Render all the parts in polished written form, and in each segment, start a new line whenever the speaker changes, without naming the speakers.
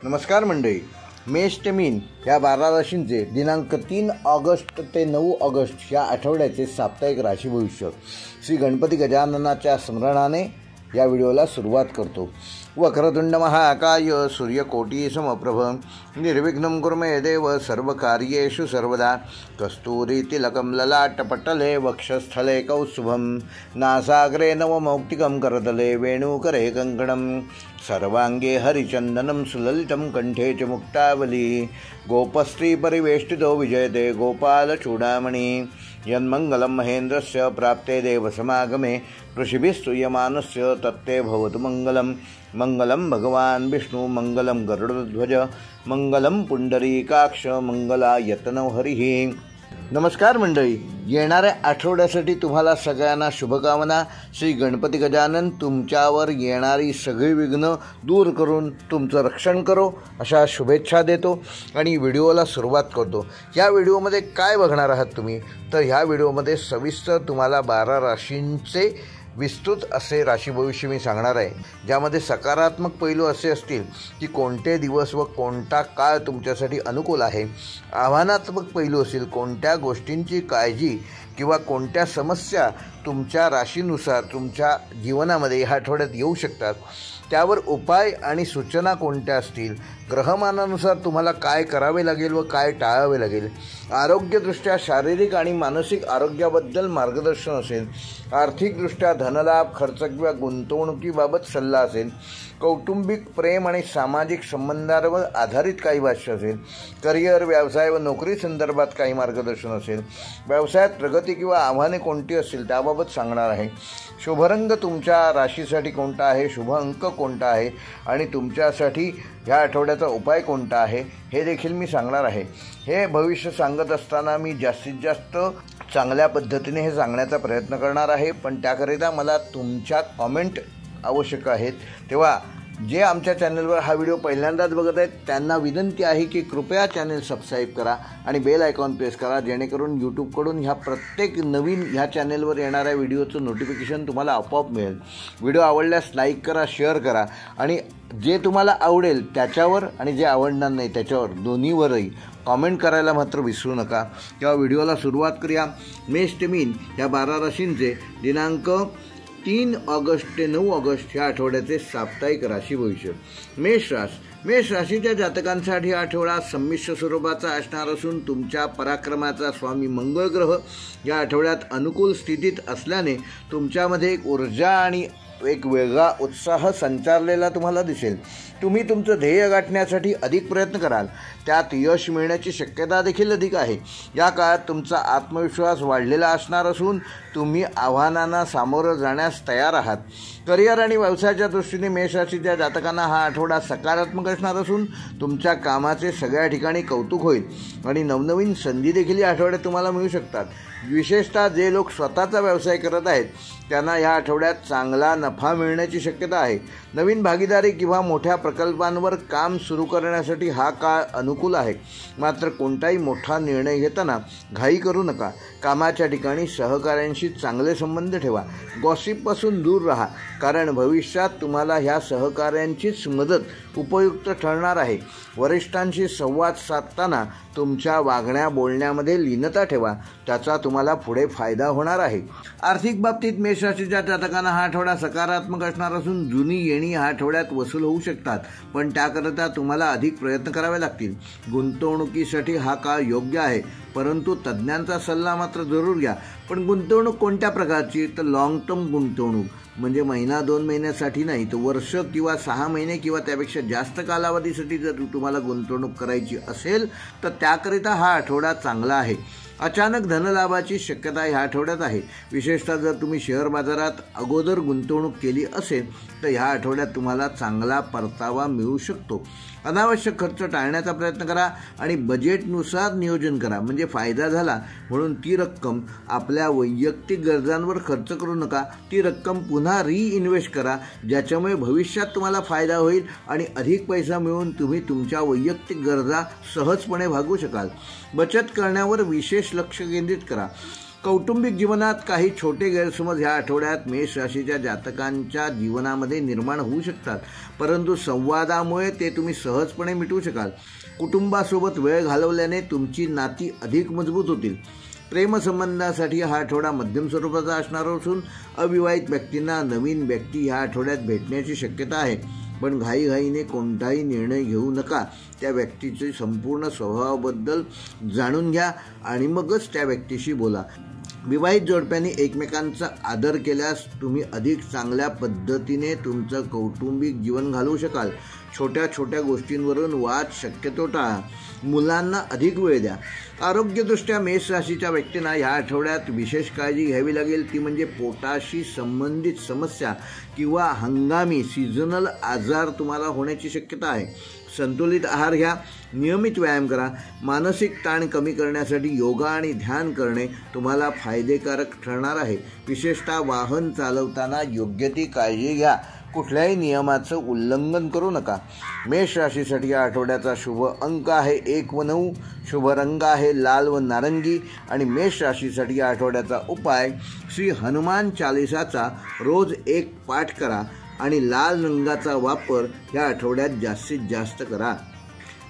नमस्कार मंडळी, मेष ते मीन या 12 राशींचे दिनांक 3 ऑगस्ट ते 9 ऑगस्ट या आठवड्याचे साप्ताहिक राशी भविष्य श्री गणपती गजाननाच्या स्मरणाने या व्हिडिओला सुरुवात करतो. वक्रतुंड महाकाय सूर्यकोटी समप्रभ निर्विघ्नं कुरु मे देव सर्वकार्येषु सर्वदा. कस्तूरी तिलकं ललाटपटले वक्षस्थले कौस्तुभं नासाग्रे नवमौक्तिकं करतले वेणुकरे कङ्कणं सर्वांगे हरिचन्दनं सुललितं कंठे च मुक्तावली. गोपस्त्री परिवेष्टितो विजयते गोपालचूडामणि. यन्मङ्गलं महेन्द्रस्य प्राप्ते देवसमागमे ऋषिभिस्तूयमानस्य तत्ते भवतु मङ्गलं. मंगलम भगवान विष्णु मंगलम गरुडध्वज मंगलम पुंडरीकाक्ष मंगलायतनव हरिः. नमस्कार मंडळी, येणाऱ्या आठवड्यासाठी तुम्हाला सगळ्यांना शुभकामना. श्री गणपती गजानन तुमच्यावर येणारी सगळी विघ्न दूर करून तुमचं रक्षण करो अशा शुभेच्छा देतो आणि व्हिडिओला सुरुवात करतो. या व्हिडिओमध्ये काय बघणार आहात तुम्ही, तर ह्या व्हिडिओमध्ये सविस्तर तुम्हाला 12 राशींचे विस्तृत असे राशी भविष्य मी सांगणार आहे, ज्यामध्ये सकारात्मक पैलू असे असतील की कोणते दिवस व कोणता काळ तुमच्यासाठी अनुकूल आहे. आव्हानात्मक पैलू असतील कोणत्या गोष्टींची काळजी किंवा कोणत्या समस्या तुमच्या राशीनुसार तुमच्या जीवनामध्ये ह्या आठवड्यात येऊ शकतात, त्यावर उपाय आणि सूचना कोणत्या असतील, ग्रहमानानुसार तुम्हाला काय करावे लागेल व काय टाळावे लागेल, आरोग्यदृष्ट्या शारीरिक आणि मानसिक आरोग्याबद्दल मार्गदर्शन असेल, आर्थिकदृष्ट्या धनलाभ खर्च किंवा गुंतवणुकीबाबत सल्ला असेल, कौटुंबिक प्रेम आणि सामाजिक संबंधांवर आधारित काही भाष्य असेल, करिअर व्यवसाय व नोकरी संदर्भात काही मार्गदर्शन असेल, व्यवसायात प्रगती किंवा आव्हाने कोणती असतील त्याबाबत सांगणार आहे. शुभरंग तुमच्या राशीसाठी कोणता आहे, शुभ अंक कोणता आहे आणि तुमच्यासाठी ह्या आठवड्याचा उपाय कोणता आहे हे देखील मी सांगणार आहे. हे भविष्य सांगत असताना मी जास्तीत जास्त चांगल्या पद्धतीने हे सांगण्याचा प्रयत्न करणार आहे, पण त्याकरिता मला तुमच्या कॉमेंट आवश्यक आहेत. तेव्हा जे आमच्या चॅनलवर हा व्हिडिओ पहिल्यांदाच बघत आहेत त्यांना विनंती आहे की कृपया चॅनल सबस्क्राईब करा आणि बेल आयकॉन प्रेस करा, जेणेकरून यूट्यूबकडून ह्या प्रत्येक नवीन ह्या चॅनलवर येणाऱ्या व्हिडिओचं नोटिफिकेशन तुम्हाला आपोआप मिळेल. व्हिडिओ आवडल्यास लाईक करा, शेअर करा आणि जे तुम्हाला आवडेल त्याच्यावर आणि जे आवडणार नाही त्याच्यावर दोन्हीवरही कॉमेंट करायला मात्र विसरू नका. किंवा व्हिडिओला सुरुवात करूया. मेष ते मीन या 12 राशींचे दिनांक 3 ऑगस्ट ते 9 ऑगस्ट या आठवड्याचे साप्ताहिक राशी भविष्य. मेष राशीच्या जातकांसाठी हा आठवडा संमिश्र स्वरूपाचा असणार असून तुमच्या पराक्रमाचा स्वामी मंगळ ग्रह या आठवड्यात अनुकूल स्थितीत असल्याने तुमच्यामध्ये एक ऊर्जा आणि एक वेगळा उत्साह संचारलेला तुम्हाला दिसेल. तुम्ही तुमचं ध्येय गाठण्यासाठी अधिक प्रयत्न कराल, त्यात यश मिळण्याची शक्यता देखील अधिक आहे. या काळात तुमचा आत्मविश्वास वाढलेला असणार असून तुम्ही आव्हानांना सामोरं जाण्यास तयार आहात. करिअर आणि व्यवसायाच्या दृष्टीने मेष राशीच्या जातकांना हा आठवडा सकारात्मक असणार असून तुमच्या कामाचे सगळ्या ठिकाणी कौतुक होईल आणि नवनवीन संधी देखील या आठवड्यात तुम्हाला मिळू शकतात. विशेषतः जे लोक स्वतःचा व्यवसाय करत आहेत त्यांना या आठवड्यात चांगला नफा मिळण्याची शक्यता आहे. नवीन भागीदारी किंवा मोठ्या प्रकल्पांवर काम सुरू करण्यासाठी हा काळ अनुकूल आहे. मात्र कोणताही मोठा निर्णय घेताना घाई करू नका. कामाच्या ठिकाणी सहकाऱ्यांशी चांगले संबंध ठेवा. गॉसिपपासून दूर राहा, कारण भविष्यात तुम्हाला ह्या सहकाऱ्यांचीच मदत उपयुक्त ठरणार आहे. वरिष्ठांशी संवाद साधताना तुमच्या वागण्या बोलण्यामध्ये लीनता ठेवा, त्याचा तुम्हाला पुढे फायदा होणार आहे. आर्थिक बाबतीत मेष राशीच्या जातकांना हा आठवडा सकारात्मक असणार असून जुनी येणी ह्या आठवड्यात वसूल होऊ शकतात, पण त्याकरता तुम्हाला अधिक प्रयत्न करावे लागतील. गुंतवणुकीसाठी हा काळ योग्य आहे, परंतु तज्ज्ञांचा सल्ला मात्र जरूर घ्या. पण गुंतवणूक कोणत्या प्रकारची, तर लॉंग टर्म गुंतवणूक, म्हणजे महिना 2 महिन्यासाठी नाही, तर वर्ष किंवा 6 महिने किंवा त्यापेक्षा जास्त कालावधीसाठी जर तुम्हाला गुंतवणूक करायची असेल तर त्याकरिता हा आठवडा चांगला आहे. अचानक धनलाभाची शक्यता ह्या आठवड्यात आहे. विशेषतः जर तुम्ही शेअर बाजारात अगोदर गुंतवणूक केली असेल तर ह्या आठवड्यात तुम्हाला चांगला परतावा मिळू शकतो. अनावश्यक खर्च टाळण्याचा प्रयत्न करा आणि बजेटनुसार नियोजन करा, म्हणजे फायदा झाला म्हणून ती रक्कम आपल्या वैयक्तिक गरजांवर खर्च करू नका. ती रक्कम पुन्हा इन्व्हेस्ट करा, ज्याच्यामुळे भविष्यात तुम्हाला फायदा होईल आणि अधिक पैसा मिळवून तुम्ही तुमच्या वैयक्तिक गरजा सहजपणे भागवू शकाल. बचत करण्यावर विशेष लक्ष केंद्रित करा. कौटुंबिक जीवनात काही छोटे गैरसमज ह्या आठवड्यात मेष राशीच्या जातकांच्या जीवनामध्ये निर्माण होऊ शकतात, परंतु संवादामुळे ते तुम्ही सहजपणे मिटवू शकाल. कुटुंबासोबत वेळ घालवल्याने तुमची नाती अधिक मजबूत होतील. प्रेमसंबंधासाठी हा आठवडा मध्यम स्वरूपाचा असणार असून अविवाहित व्यक्तींना नवीन व्यक्ती ह्या आठवड्यात भेटण्याची शक्यता आहे. पण घाईघाईने कोणताही निर्णय घेऊ नका. त्या व्यक्तीचे संपूर्ण स्वभावाबद्दल जाणून घ्या आणि मगच त्या व्यक्तीशी बोला. विवाहित जोडप्यांनी एकमेकांचा आदर केल्यास तुम्ही अधिक चांगल्या पद्धतीने तुमचं कौटुंबिक जीवन घालवू शकाल. छोट्या छोट्या गोष्टींवरून वाद शक्यतो टाळा. मुलांना अधिक वेळ द्या. आरोग्यदृष्ट्या मेष राशीच्या व्यक्तींना या आठवड्यात विशेष काळजी घ्यावी लागेल. ती म्हणजे पोटाशी संबंधित समस्या किंवा हंगामी सीझनल आजार तुम्हाला होण्याची शक्यता आहे. संतुलित आहार घ्या, नियमित व्यायाम करा. मानसिक ताण कमी करण्यासाठी योगा आणि ध्यान करणे तुम्हाला फायदेकारक ठरणार आहे. विशेषतः वाहन चालवताना योग्य ती काळजी घ्या. कुठल्याही नियमाचं उल्लंघन करू नका. मेष राशीसाठी या आठवड्याचा शुभ अंक आहे 1 व 9. शुभ रंग आहे लाल व नारंगी. आणि मेष राशीसाठी या आठवड्याचा उपाय श्री हनुमान चालिसाचा रोज 1 पाठ करा आणि लाल रंगाचा वापर या आठवड्यात जास्तीत जास्त करा.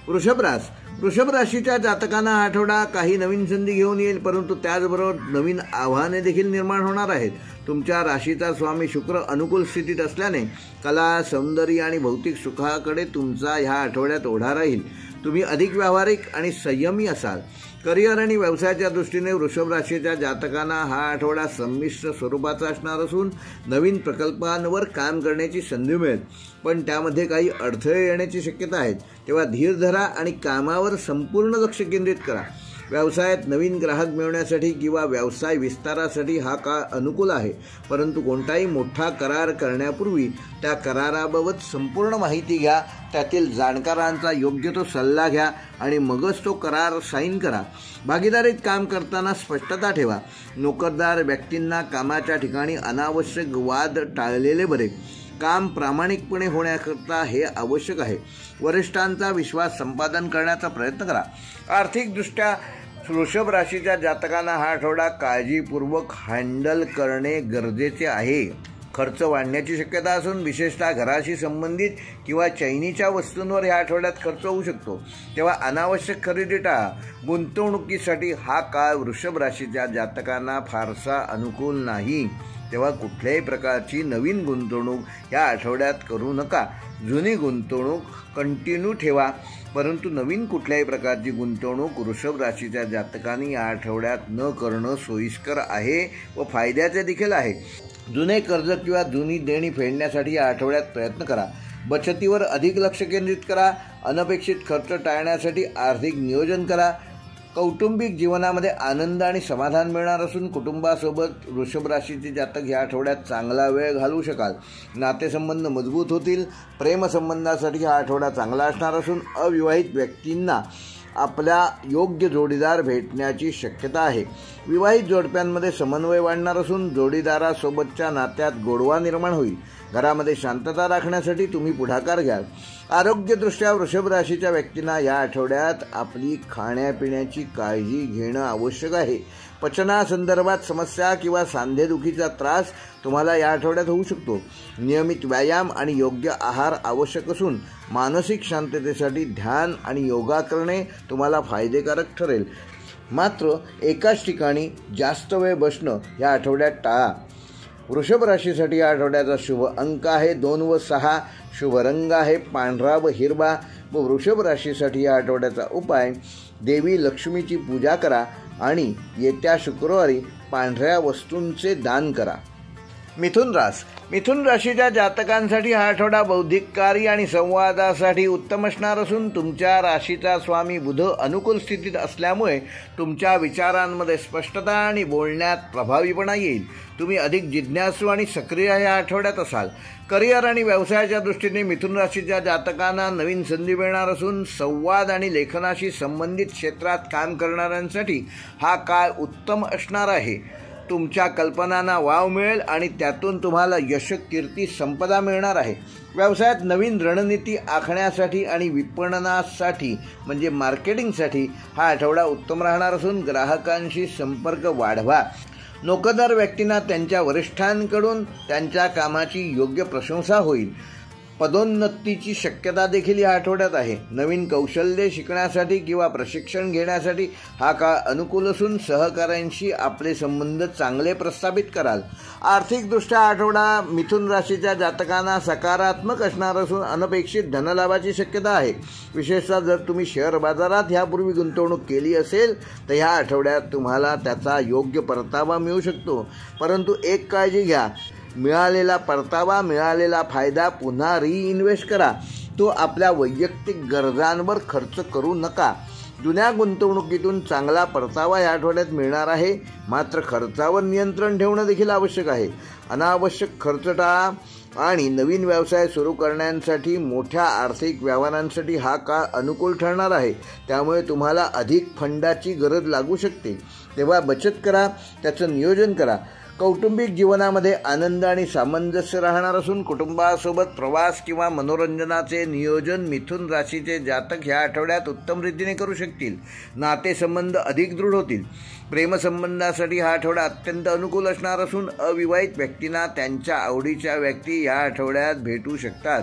वृषभ राशीच्या जातकांना हा आठवडा काही नवीन संधी घेऊन येईल, परंतु त्याचबरोबर नवीन आव्हाने देखील निर्माण होणार आहेत. तुमच्या राशीचा स्वामी शुक्र अनुकूल स्थितीत असल्याने कला, सौंदर्य आणि भौतिक सुखाकडे तुमचा ह्या आठवड्यात ओढा राहील. तुम्ही अधिक व्यावहारिक आणि संयमी असाल. करिअर आणि व्यवसायाच्या दृष्टीने वृषभ राशीच्या जातकांना हा आठवडा संमिश्र स्वरूपाचा असणार असून नवीन प्रकल्पांवर काम करण्याची संधी मिळेल, पण त्यामध्ये काही अडथळे येण्याची शक्यता आहे. तेव्हा धीर धरा आणि कामावर संपूर्ण लक्ष केंद्रित करा. व्यवसायात नवीन ग्राहक मिळवण्यासाठी किंवा व्यवसाय विस्तारासाठी हा काळ अनुकूल आहे, परंतु कोणताही मोठा करार करण्यापूर्वी त्या कराराबाबत संपूर्ण माहिती घ्या. त्यातील जाणकारांचा योग्य तो सल्ला घ्या आणि मगच तो करार साईन करा. भागीदारीत काम करताना स्पष्टता ठेवा. नोकरदार व्यक्तींना कामाच्या ठिकाणी अनावश्यक वाद टाळलेले बरे. काम प्रामाणिकपणे होण्याकरता हे आवश्यक आहे. वरिष्ठांचा विश्वास संपादन करण्याचा प्रयत्न करा. आर्थिकदृष्ट्या वृषभ राशीच्या जातकांना हा आठवडा काळजीपूर्वक हँडल करणे गरजेचे आहे. खर्च वाढण्याची शक्यता असून विशेषतः घराशी संबंधित किंवा चैनीच्या वस्तूंवर ह्या आठवड्यात खर्च होऊ शकतो. तेव्हा अनावश्यक खरेदी टाळा. गुंतवणुकीसाठी हा काळ वृषभ राशीच्या जातकांना फारसा अनुकूल नाही. तेव्हा कुठल्याही प्रकारची नवीन गुंतवणूक या आठवड्यात करू नका. जुनी गुंतवणूक कंटिन्यू ठेवा, परंतु नवीन कुठल्याही प्रकारची गुंतवणूक वृषभ राशीच्या जातकांनी या आठवड्यात न करणं सोयीस्कर आहे व फायद्याचे देखील आहे. जुने कर्ज किंवा जुनी देणी फेडण्यासाठी या आठवड्यात प्रयत्न करा. बचतीवर अधिक लक्ष केंद्रित करा. अनपेक्षित खर्च टाळण्यासाठी आर्थिक नियोजन करा. कौटुंबिक जीवनामध्ये आनंद आणि समाधान मिळणार असून कुटुंबासोबत वृषभ राशीचे जातक या आठवड्यात चांगला वेळ घालवू शकाल. नातेसंबंध मजबूत होतील. प्रेमसंबंधासाठी हा आठवडा चांगला असणार असून अविवाहित व्यक्तींना आपल्या योग्य जोडीदार भेटण्याची शक्यता आहे. विवाहित जोडप्यांमध्ये समन्वय वाढणार असून जोडीदारासोबतच्या नात्यात गोडवा निर्माण होईल. घरामध्ये शांतता राखण्यासाठी तुम्ही पुढाकार घ्याल. आरोग्यदृष्ट्या वृषभ राशीच्या व्यक्तींना या आठवड्यात आपली खाण्यापिण्याची काळजी घेणं आवश्यक आहे. पचनासंदर्भात समस्या किंवा सांधेदुखीचा त्रास तुम्हाला या आठवड्यात होऊ शकतो. नियमित व्यायाम आणि योग्य आहार आवश्यक असून मानसिक शांततेसाठी ध्यान आणि योगा करणे तुम्हाला फायदेकारक ठरेल. मात्र एकाच ठिकाणी जास्त वेळ बसणं या आठवड्यात टाळा. वृषभ राशीसाठी या आठवड्याचा शुभ अंक आहे 2 व 6. शुभ रंग आहे पांढरा व हिरवा. व वृषभ राशीसाठी या आठवड्याचा उपाय देवी लक्ष्मीची पूजा करा आणि येत्या शुक्रवारी पांढऱ्या वस्तूंचे दान करा. मिथुन राशीच्या जातकांसाठी हा आठवडा बौद्धिक कार्य आणि संवादासाठी उत्तम असणार असून तुमच्या राशीचा स्वामी बुध अनुकूल स्थितीत असल्यामुळे तुमच्या विचारांमध्ये स्पष्टता आणि बोलण्यात प्रभावीपणा येईल. तुम्ही अधिक जिज्ञासू आणि सक्रिय या आठवड्यात असाल. करिअर आणि व्यवसायाच्या दृष्टीने मिथुन राशीच्या जातकांना नवीन संधी मिळणार असून संवाद आणि लेखनाशी संबंधित क्षेत्रात काम करणाऱ्यांसाठी हा काळ उत्तम असणार आहे. तुमच्या कल्पनांना वाव मिळेल आणि त्यातून तुम्हाला यश, कीर्ती, संपदा मिळणार आहे. व्यवसायात नवीन रणनीती आखण्यासाठी आणि विपणनासाठी म्हणजे मार्केटिंगसाठी हा आठवडा उत्तम राहणार असून ग्राहकांशी संपर्क वाढवा. नोकरदार व्यक्तींना त्यांच्या वरिष्ठांकडून त्यांच्या कामाची योग्य प्रशंसा होईल. पदोन्नतीची शक्यता देखील या आठवड्यात आहे. नवीन कौशल्ये शिकण्यासाठी किंवा प्रशिक्षण घेण्यासाठी हा काळ अनुकूल असून सहकाऱ्यांशी आपले संबंध चांगले प्रस्थापित कराल. आर्थिकदृष्ट्या आठवडा मिथुन राशीच्या जातकांना सकारात्मक असणार असून अनपेक्षित धनलाभाची शक्यता आहे. विशेषतः जर तुम्ही शेअर बाजारात ह्यापूर्वी गुंतवणूक केली असेल तर ह्या आठवड्यात तुम्हाला त्याचा योग्य परतावा मिळू शकतो. परंतु एक काळजी घ्या, मिळालेला परतावा, मिळालेला फायदा पुन्हा रिइन्व्हेस्ट करा. तो आपल्या वैयक्तिक गरजांवर खर्च करू नका. जुन्या गुंतवणुकीतून चांगला परतावा या आठवड्यात मिळणार आहे. मात्र खर्चावर नियंत्रण ठेवणं देखील आवश्यक आहे. अनावश्यक खर्च टाळा आणि नवीन व्यवसाय सुरू करण्यासाठी मोठ्या आर्थिक व्यवहारांसाठी हा काळ अनुकूल ठरणार आहे. त्यामुळे तुम्हाला अधिक फंडाची गरज लागू शकते. तेव्हा बचत करा, त्याचं नियोजन करा. कौटुंबिक जीवनामध्ये आनंद आणि सामंजस्य राहणार असून कुटुंबासोबत प्रवास किंवा मनोरंजनाचे नियोजन मिथुन राशीचे जातक ह्या आठवड्यात उत्तम रीतीने करू शकतील. नातेसंबंध अधिक दृढ होतील. प्रेमसंबंधासाठी हा आठवडा अत्यंत अनुकूल असणार असून अविवाहित व्यक्तींना त्यांच्या आवडीच्या व्यक्ती या आठवड्यात भेटू शकतात.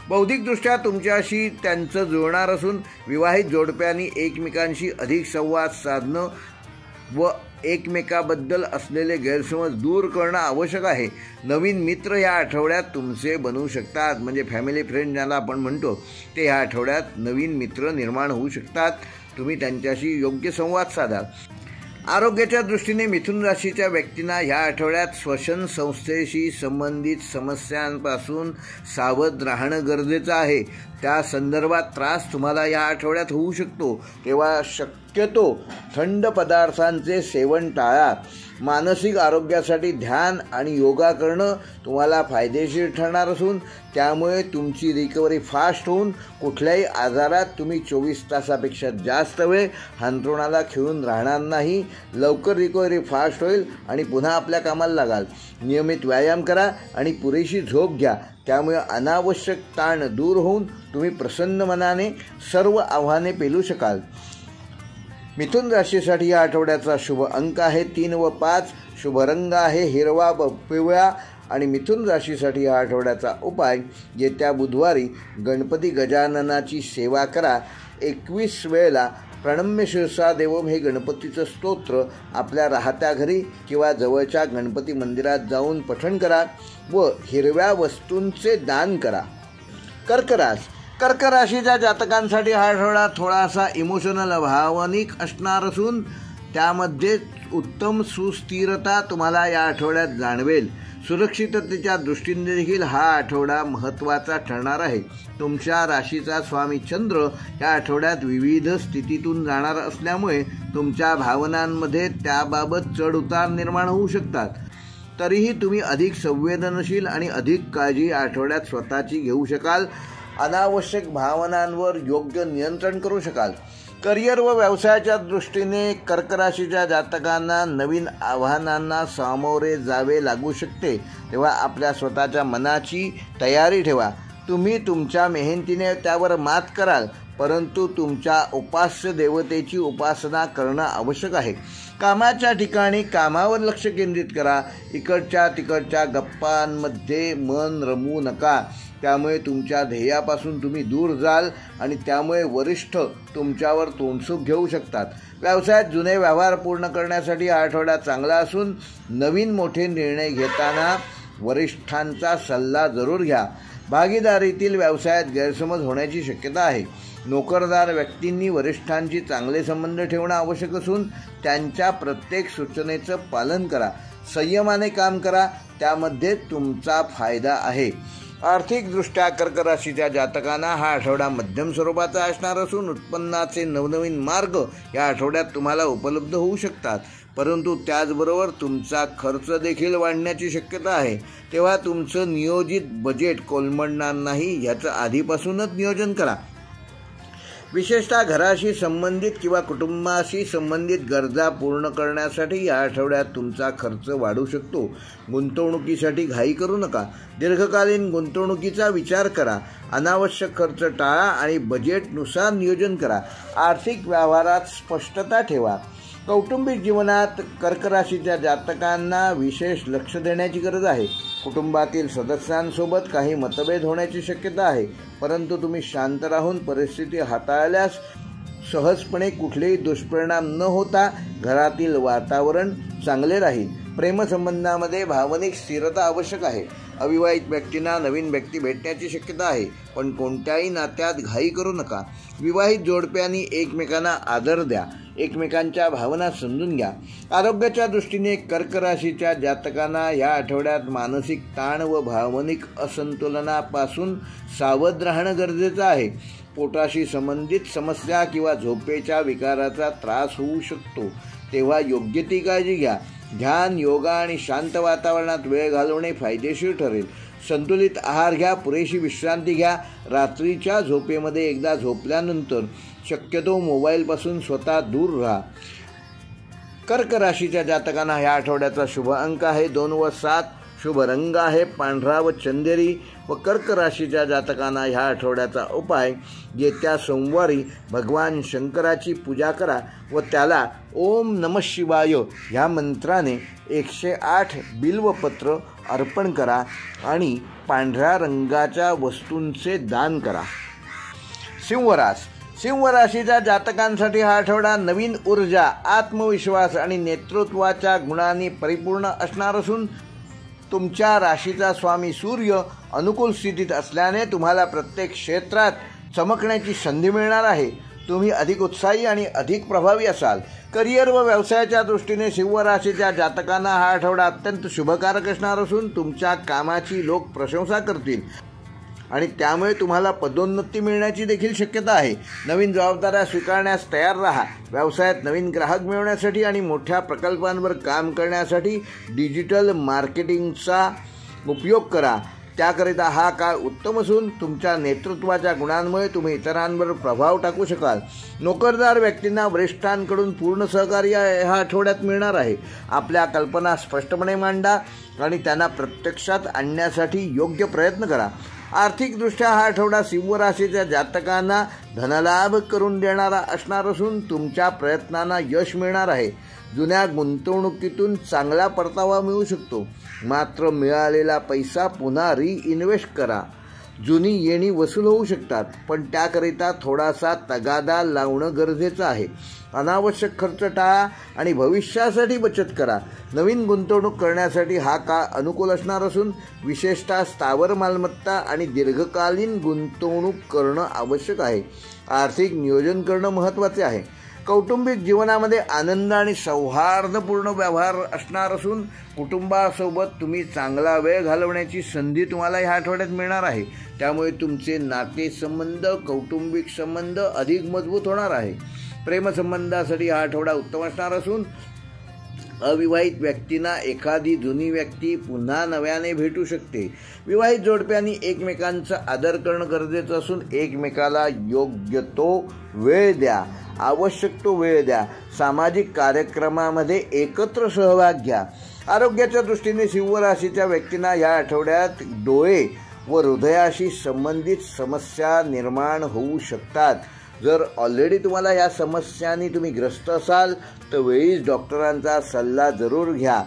बौद्धिकदृष्ट्या तुमच्याशी त्यांचं जुळणार असून विवाहित जोडप्यांनी एकमेकांशी अधिक संवाद साधणं व एकमेकाबद्दल असलेले गैरसमज दूर करणं आवश्यक आहे. नवीन मित्र या आठवड्यात तुमचे बनवू शकतात. म्हणजे फॅमिली फ्रेंड ज्याला आपण म्हणतो ते ह्या आठवड्यात नवीन मित्र निर्माण होऊ शकतात. तुम्ही त्यांच्याशी योग्य संवाद साधा. आरोग्याच्या दृष्टीने मिथुन राशीच्या व्यक्तींना ह्या आठवड्यात श्वसन संस्थेशी संबंधित समस्यांपासून सावध राहणं गरजेचं आहे. त्या संदर्भात त्रास तुम्हाला या आठवड्यात होऊ शकतो. तेव्हा शक्यतो थंड पदार्थांचे सेवन टाळा. मानसिक आरोग्यासाठी ध्यान आणि योगा करणं तुम्हाला फायदेशीर ठरणार असून त्यामुळे तुमची रिकव्हरी फास्ट होऊन कुठल्याही आजारात तुम्ही 24 तासापेक्षा जास्त वेळ अंथरुणाला खिळून राहणार नाही. लवकर रिकव्हरी फास्ट होईल आणि पुन्हा आपल्या कामाला लागाल. नियमित व्यायाम करा आणि पुरेशी झोप घ्या. त्यामुळे अनावश्यक ताण दूर होऊन तुम्ही प्रसन्न मनाने सर्व आव्हाने पेलू शकाल. मिथुन राशीसाठी या आठवड्याचा शुभ अंक आहे 3 व 5. शुभ रंग आहे हिरवा व पिवळा. आणि मिथुन राशीसाठी या आठवड्याचा उपाय, येत्या बुधवारी गणपती गजाननाची सेवा करा. 21 वेळेला प्रणम्य शिरसा देवम हे गणपतीचं स्तोत्र आपल्या राहत्या घरी किंवा जवळच्या गणपती मंदिरात जाऊन पठण करा व हिरव्या वस्तूंचे दान करा. कर्क राशीच्या जातकांसाठी हा आठवडा थोडासा इमोशनल भावनिक असणार असून त्यामध्ये उत्तम सुस्थिरता तुम्हाला या आठवड्यात जाणवेल. सुरक्षिततेच्या दृष्टीने देखील हा आठवडा महत्त्वाचा ठरणार आहे. तुमच्या राशीचा स्वामी चंद्र या आठवड्यात विविध स्थितीतून जाणार असल्यामुळे तुमच्या भावनांमध्ये त्याबाबत चढउतार निर्माण होऊ शकतात. तरीही तुम्ही अधिक संवेदनशील आणि अधिक काळजी आठवड्यात स्वतःची घेऊ शकाल. अनावश्यक भावनांवर योग्य नियंत्रण करू शकाल. करिअर व व्यवसायाच्या दृष्टीने कर्क राशीच्या जातकांना नवीन आव्हानांना सामोरे जावे लागू शकते. तेव्हा आपल्या स्वतःच्या मनाची तयारी ठेवा. तुम्ही तुमच्या मेहनतीने त्यावर मात कराल. परंतु तुमच्या उपास्य देवतेची उपासना करणं आवश्यक आहे. कामाच्या ठिकाणी कामावर लक्ष केंद्रित करा. इकडच्या तिकडच्या गप्पांमध्ये मन रमवू नका. त्यामुळे तुमच्या ध्येयापासून तुम्ही दूर जाल आणि त्यामुळे वरिष्ठ तुमच्यावर तोंडसूक घेऊ शकतात. व्यवसायात जुने व्यवहार पूर्ण करण्यासाठी हा आठवडा चांगला असून नवीन मोठे निर्णय घेताना वरिष्ठांचा सल्ला जरूर घ्या. भागीदारीतील व्यवसायात गैरसमज होण्याची शक्यता आहे. नोकरदार व्यक्तींनी वरिष्ठांशी चांगले संबंध ठेवणं आवश्यक असून त्यांच्या प्रत्येक सूचनेचं पालन करा. संयमाने काम करा, त्यामध्ये तुमचा फायदा आहे. आर्थिकदृष्ट्या कर्क राशीच्या जातकांना हा आठवडा मध्यम स्वरूपाचा असणार असून उत्पन्नाचे नवनवीन मार्ग या आठवड्यात तुम्हाला उपलब्ध होऊ शकतात. परंतु त्याचबरोबर तुमचा खर्च देखील वाढण्याची शक्यता आहे. तेव्हा तुमचं नियोजित बजेट कोलमडणार नाही याचं आधीपासूनच नियोजन करा. विशेषतः घराशी संबंधित किंवा कुटुंबाशी संबंधित गरजा पूर्ण करण्यासाठी या आठवड्यात तुमचा खर्च वाढू शकतो. गुंतवणुकीसाठी घाई करू नका. दीर्घकालीन गुंतवणुकीचा विचार करा. अनावश्यक खर्च टाळा आणि बजेटनुसार नियोजन करा. आर्थिक व्यवहारात स्पष्टता ठेवा. कौटुंबिक जीवनात कर्क राशीच्या जातकांना विशेष लक्ष देण्याची गरज आहे. कुटुंबातील सदस्यांसोबत काही मतभेद होण्याची शक्यता आहे, परंतु तुम्ही शांत राहून परिस्थिती हाताळल्यास सहजपणे कुठलेही दुष्परिणाम न होता घरातील वातावरण चांगले राहील. प्रेमसंबंधामध्ये भावनिक स्थिरता आवश्यक आहे. अविवाहित व्यक्तींना नवीन व्यक्ती भेटण्याची शक्यता आहे, पण कोणत्याही नात्यात घाई करू नका. विवाहित जोडप्यांनी एकमेकांना आदर द्या, एकमेकांच्या भावना समजून घ्या. आरोग्याच्या दृष्टीने कर्क राशीच्या जातकांना या आठवड्यात मानसिक ताण व भावनिक असंतुलनापासून सावध राहणं गरजेचं आहे. पोटाशी संबंधित समस्या किंवा झोपेच्या विकाराचा त्रास होऊ शकतो, तेव्हा योग्य ती काळजी घ्या. ध्यान, योगा आणि शांत वातावरणात वेळ घालवणे फायदेशीर ठरेल. संतुलित आहार घ्या, पुरेशी विश्रांती घ्या. रात्रीच्या झोपेमध्ये एकदा झोपल्यानंतर शक्यतो मोबाईलपासून स्वतः दूर राहा. कर्क राशीच्या जातकांना ह्या आठवड्याचा शुभ अंक आहे 2 व 7. शुभ रंग आहे पांढरा व चंदेरी. व कर्क राशीच्या जातकांना ह्या आठवड्याचा उपाय, येत्या सोमवारी भगवान शंकराची पूजा करा व त्याला ओम नमः शिवाय ह्या मंत्राने 108 बिल्वपत्र अर्पण करा आणि पांढऱ्या रंगाच्या वस्तूंचे दान करा. सिंह राशीच्या जातकांसाठी हा आठवडा नवीन ऊर्जा, आत्मविश्वास आणि नेतृत्वाच्या गुणांनी परिपूर्ण असणार असून तुमच्या राशीचा स्वामी सूर्य अनुकूल स्थितीत असल्याने तुम्हाला प्रत्येक क्षेत्रात चमकण्याची संधी मिळणार आहे. तुम्ही अधिक उत्साही आणि अधिक प्रभावी असाल. करिअर व व्यवसायाच्या दृष्टीने सिंह राशीच्या जातकांना हा आठवडा अत्यंत शुभकारक असणार असून तुमच्या कामाची लोक प्रशंसा करतील आणि त्यामुळे तुम्हाला पदोन्नती मिळण्याची देखील शक्यता आहे. नवीन जबाबदाऱ्या स्वीकारण्यास तयार राहा. व्यवसायात नवीन ग्राहक मिळवण्यासाठी आणि मोठ्या प्रकल्पांवर काम करण्यासाठी डिजिटल मार्केटिंगचा उपयोग करा. त्याकरिता हा काळ उत्तम असून तुमच्या नेतृत्वाच्या गुणांमुळे तुम्ही इतरांवर प्रभाव टाकू शकाल. नोकरदार व्यक्तींना वरिष्ठांकडून पूर्ण सहकार्य ह्या आठवड्यात मिळणार आहे. आपल्या कल्पना स्पष्टपणे मांडा आणि त्यांना प्रत्यक्षात आणण्यासाठी योग्य प्रयत्न करा. आर्थिकदृष्ट्या हा आठवडा सिंह राशीच्या जातकांना धनलाभ करून देणारा असणार असून तुमच्या प्रयत्नांना यश मिळणार आहे. जुन्या गुंतवणुकीतून चांगला परतावा मिळू शकतो, मात्र मिळालेला पैसा पुन्हा रिइन्व्हेस्ट करा. जुनी येणी वसूल होऊ शकतात, पण त्याकरिता थोडासा तगादा लावणं गरजेचं आहे. अनावश्यक खर्च टाळा आणि भविष्यासाठी बचत करा. नवीन गुंतवणूक करण्यासाठी हा काळ अनुकूल असणार असून विशेषतः स्थावर मालमत्ता आणि दीर्घकालीन गुंतवणूक करणं आवश्यक आहे. आर्थिक नियोजन करणं महत्त्वाचे आहे. कौटुंबिक जीवनामध्ये आनंद आणि सौहार्दपूर्ण व्यवहार असणार असून कुटुंबासोबत तुम्ही चांगला वेळ घालवण्याची संधी तुम्हाला ह्या आठवड्यात मिळणार आहे. त्यामुळे तुमचे नातेसंबंध, कौटुंबिक संबंध अधिक मजबूत होणार आहे. प्रेमसंबंधासाठी हा आठवडा उत्तम असणार असून अविवाहित व्यक्तींना एखादी जुनी व्यक्ती पुन्हा नव्याने भेटू शकते. विवाहित जोडप्यांनी एकमेकांचा आदर करणं गरजेचं असून एकमेकाला योग्य तो वेळ द्या, आवश्यक तो वेळ द्या. सामाजिक कार्यक्रमामध्ये एकत्र सहभाग घ्या. आरोग्याच्या दृष्टीने सिंह राशीच्या व्यक्तींना या आठवड्यात डोळे व हृदयाशी संबंधित समस्या निर्माण होऊ शकतात. जर ऑलरेडी तुम्हाला या समस्यांनी तुम्ही ग्रस्त असाल तर वेळीच डॉक्टरांचा सल्ला जरूर घ्या.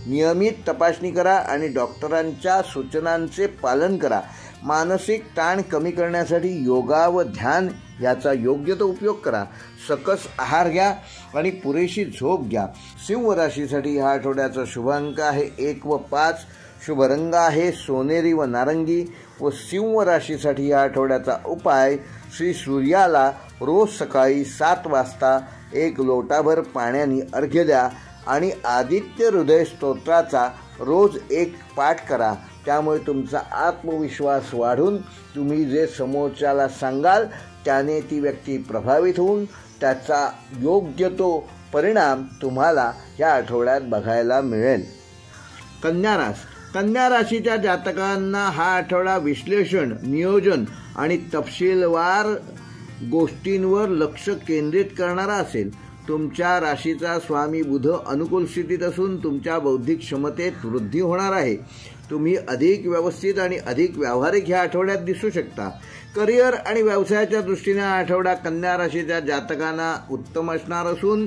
नियमित तपासणी करा आणि डॉक्टरांच्या सूचनांचे पालन करा. मानसिक ताण कमी करण्यासाठी योगा व ध्यान याचा योग्य तो उपयोग करा. सकस आहार घ्या आणि पुरेशी झोप घ्या. सिंह राशीसाठी हा आठवड्याचा शुभ अंक आहे 1 व 5. शुभ रंग आहे सोनेरी व नारंगी. व सिंह राशीसाठी या आठवड्याचा उपाय, श्री सूर्याला रोज सकाळी 7 वाजता 1 लोटाभर पाण्याने अर्घ्य द्या आणि आदित्य हृदय स्तोत्राचा रोज 1 पाठ करा. त्यामुळे तुमचा आत्मविश्वास वाढून तुम्ही जे समोरच्याला सांगाल त्याने ती व्यक्ती प्रभावित होऊन त्याचा योग्य तो परिणाम तुम्हाला या आठवड्यात बघायला मिळेल. कन्या राशीच्या जातकांना हा आठवडा विश्लेषण, नियोजन आणि तपशीलवार गोष्टींवर लक्ष केंद्रित करणारा असेल. तुमच्या राशीचा स्वामी बुध अनुकूल स्थितीत असून तुमच्या बौद्धिक क्षमतेत वृद्धी होणार आहे. तुम्ही अधिक व्यवस्थित आणि अधिक व्यावहारिक ह्या आठवड्यात दिसू शकता. करिअर आणि व्यवसायाच्या दृष्टीने हा आठवडा कन्या राशीच्या जातकांना उत्तम असणार असून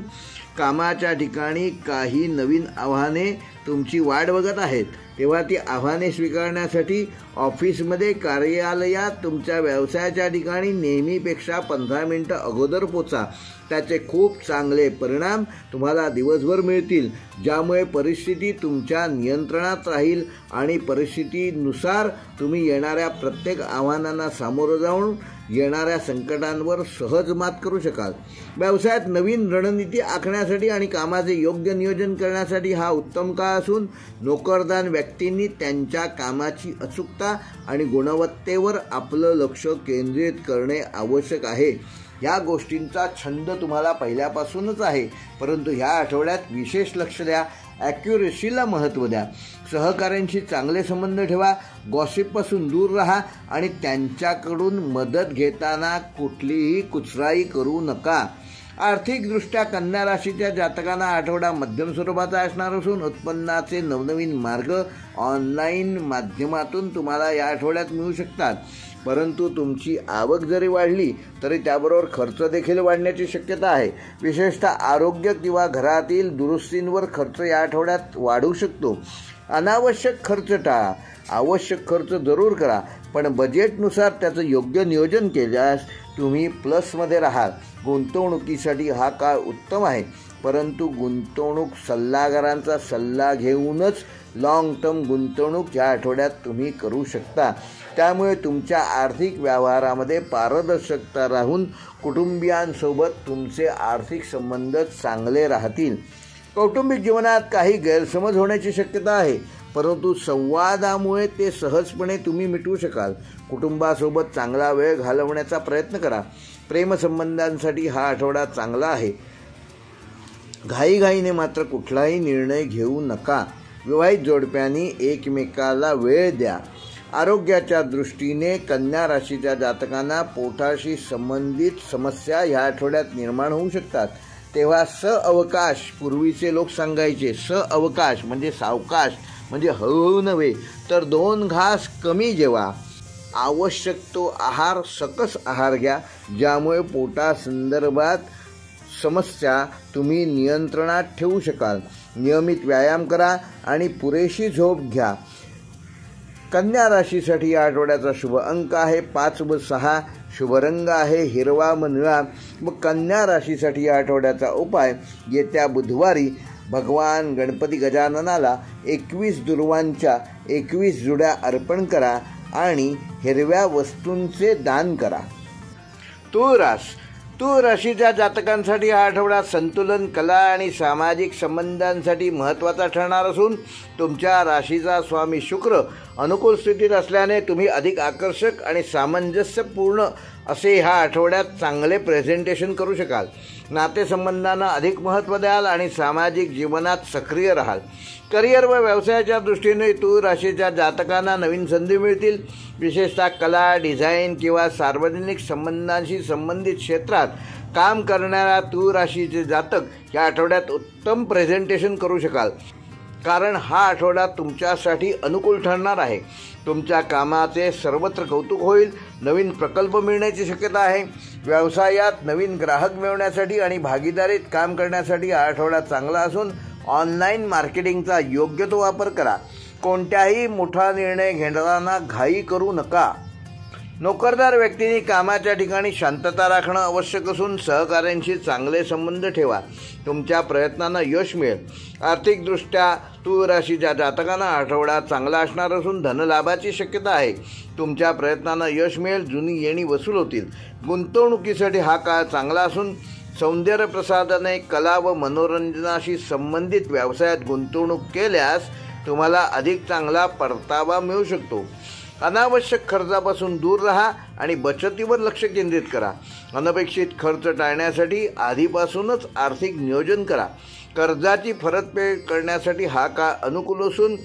कामाच्या ठिकाणी काही नवीन आव्हाने तुमची वाट बघत आहेत, तेव्हा ती आव्हाने स्वीकारण्यासाठी ऑफिसमध्ये, कार्यालयात, तुमच्या व्यवसायाच्या ठिकाणी नेहमीपेक्षा 15 मिनिटं अगोदर पोचा. त्याचे खूप चांगले परिणाम तुम्हाला दिवसभर मिळतील, ज्यामुळे परिस्थिती तुमच्या नियंत्रणात राहील आणि परिस्थितीनुसार तुम्ही येणाऱ्या प्रत्येक आव्हानांना सामोरं जाऊन येणाऱ्या संकटांवर सहज मात करू शकाल. व्यवसायात नवीन रणनीती आखण्यासाठी आणि कामाचे योग्य नियोजन करण्यासाठी हा उत्तम काळ असून नोकरदार व्यक्तींनी त्यांच्या कामाची अचूकता आणि गुणवत्तेवर आपलं लक्ष केंद्रित करणे आवश्यक आहे. या गोष्टींचा छंद तुम्हाला पहिल्यापासूनच आहे, परंतु ह्या आठवड्यात विशेष लक्ष द्या. ॲक्युरेसीला महत्त्व द्या. सहकाऱ्यांशी चांगले संबंध ठेवा. गॉसिपपासून दूर राहा आणि त्यांच्याकडून मदत घेताना कुठलीही कुचराई करू नका. आर्थिकदृष्ट्या कन्या राशीच्या जातकांना आठवडा मध्यम स्वरूपाचा असणार असून उत्पन्नाचे नवनवीन मार्ग ऑनलाईन माध्यमातून तुम्हाला या आठवड्यात मिळू शकतात. परंतु तुमची आवक जरी वाढली तरी त्याबरोबर खर्च देखील वाढण्याची शक्यता आहे. विशेषतः आरोग्य किंवा घरातील दुरुस्तींवर खर्च या आठवड्यात वाढू शकतो. अनावश्यक खर्च टाळा. आवश्यक खर्च जरूर करा, पण बजेटनुसार त्याचं योग्य नियोजन केल्यास तुम्ही प्लसमध्ये राहाल. गुंतवणुकीसाठी हा काळ उत्तम आहे, परंतु गुंतवणूक सल्लागारांचा सल्ला घेऊनच लॉंग टर्म गुंतवणूक या आठवड्यात तुम्ही करू शकता. त्यामुळे तुमच्या आर्थिक व्यवहारामध्ये पारदर्शकता राहून कुटुंबियांसोबत तुमचे आर्थिक संबंध चांगले राहतील. कौटुंबिक जीवनात काही गैरसमज होण्याची शक्यता आहे, परंतु संवादामुळे ते सहजपणे तुम्ही मिटवू शकाल. कुटुंबासोबत चांगला वेळ घालवण्याचा प्रयत्न करा. प्रेमसंबंधांसाठी हा आठवडा चांगला आहे. घाईघाईने मात्र कुठलाही निर्णय घेऊ नका. विवाहित जोडप्यांनी एकमेकाला वेळ द्या. आरोग्याच्या दृष्टीने कन्या राशीच्या जातकांना पोटाशी संबंधित समस्या ह्या आठवड्यात निर्माण होऊ शकतात. तेव्हा अवकाश, पूर्वीचे लोक सांगायचे अवकाश म्हणजे सावकाश, म्हणजे हळूहळू नव्हे तर 2 घास कमी जेवा. आवश्यक तो आहार, सकस आहार घ्या, ज्यामुळे पोटासंदर्भात समस्या तुम्ही नियंत्रणात ठेवू शकाल. नियमित व्यायाम करा आणि पुरेशी झोप घ्या. कन्या राशीसाठी या आठवड्याचा शुभ अंक आहे 5 व 6. शुभ रंग आहे हिरवा व निळा. व कन्या राशीसाठी या आठवड्याचा उपाय, येत्या बुधवारी भगवान गणपती गजाननाला 21 दुर्वांच्या 21 जुड्या अर्पण करा आणि हिरव्या वस्तूंचे दान करा. तूळ राशीच्या जातकांसाठी हा आठवडा संतुलन, कला आणि सामाजिक संबंधांसाठी महत्त्वाचा ठरणार असून तुमच्या राशीचा स्वामी शुक्र अनुकूल स्थितीत असल्याने तुम्ही अधिक आकर्षक आणि सामंजस्यपूर्ण असे ह्या आठवड्यात चांगले प्रेझेंटेशन करू शकाल. नातेसंबंधांना अधिक महत्त्व द्याल आणि सामाजिक जीवनात सक्रिय राहाल. करिअर व व्यवसायाच्या दृष्टीने तूळ राशीच्या जातकांना नवीन संधी मिळतील. विशेषतः कला, डिझाईन किंवा सार्वजनिक संबंधांशी संबंधित क्षेत्रात काम करणाऱ्या तूळ राशीचे जातक या आठवड्यात उत्तम प्रेझेंटेशन करू शकाल, कारण हा आठवडा तुमच्यासाठी अनुकूल ठरणार आहे. तुमच्या कामाचे सर्वत्र कौतुक होईल. नवीन प्रकल्प मिळण्याची शक्यता आहे. व्यवसायात नवीन ग्राहक मिळवण्यासाठी आणि भागीदारीत काम करण्यासाठी हा आठवडा चांगला असून ऑनलाईन मार्केटिंगचा योग्य तो वापर करा. कोणत्याही मोठा निर्णय घेताना घाई करू नका. नोकरदार व्यक्तींनी कामाच्या ठिकाणी शांतता राखणं आवश्यक असून सहकाऱ्यांशी चांगले संबंध ठेवा. तुमच्या प्रयत्नांना यश मिळेल. आर्थिकदृष्ट्या तूळ राशीच्या जातकांना आठवडा चांगला असणार असून धनलाभाची शक्यता आहे. तुमच्या प्रयत्नांना यश मिळेल. जुनी येणी वसूल होतील. गुंतवणुकीसाठी हा काळ चांगला असून सौंदर्य प्रसाधने, कला व मनोरंजनाशी संबंधित व्यवसायात गुंतवणूक केल्यास तुम्हाला अधिक चांगला परतावा मिळू शकतो. अनावश्यक खर्चापासून दूर राहा आणि बचतीवर लक्ष केंद्रित करा. अनपेक्षित खर्च टाळण्यासाठी आधीपासूनच आर्थिक नियोजन करा. कर्जाची परतफेड करण्यासाठी हा काळ अनुकूल असून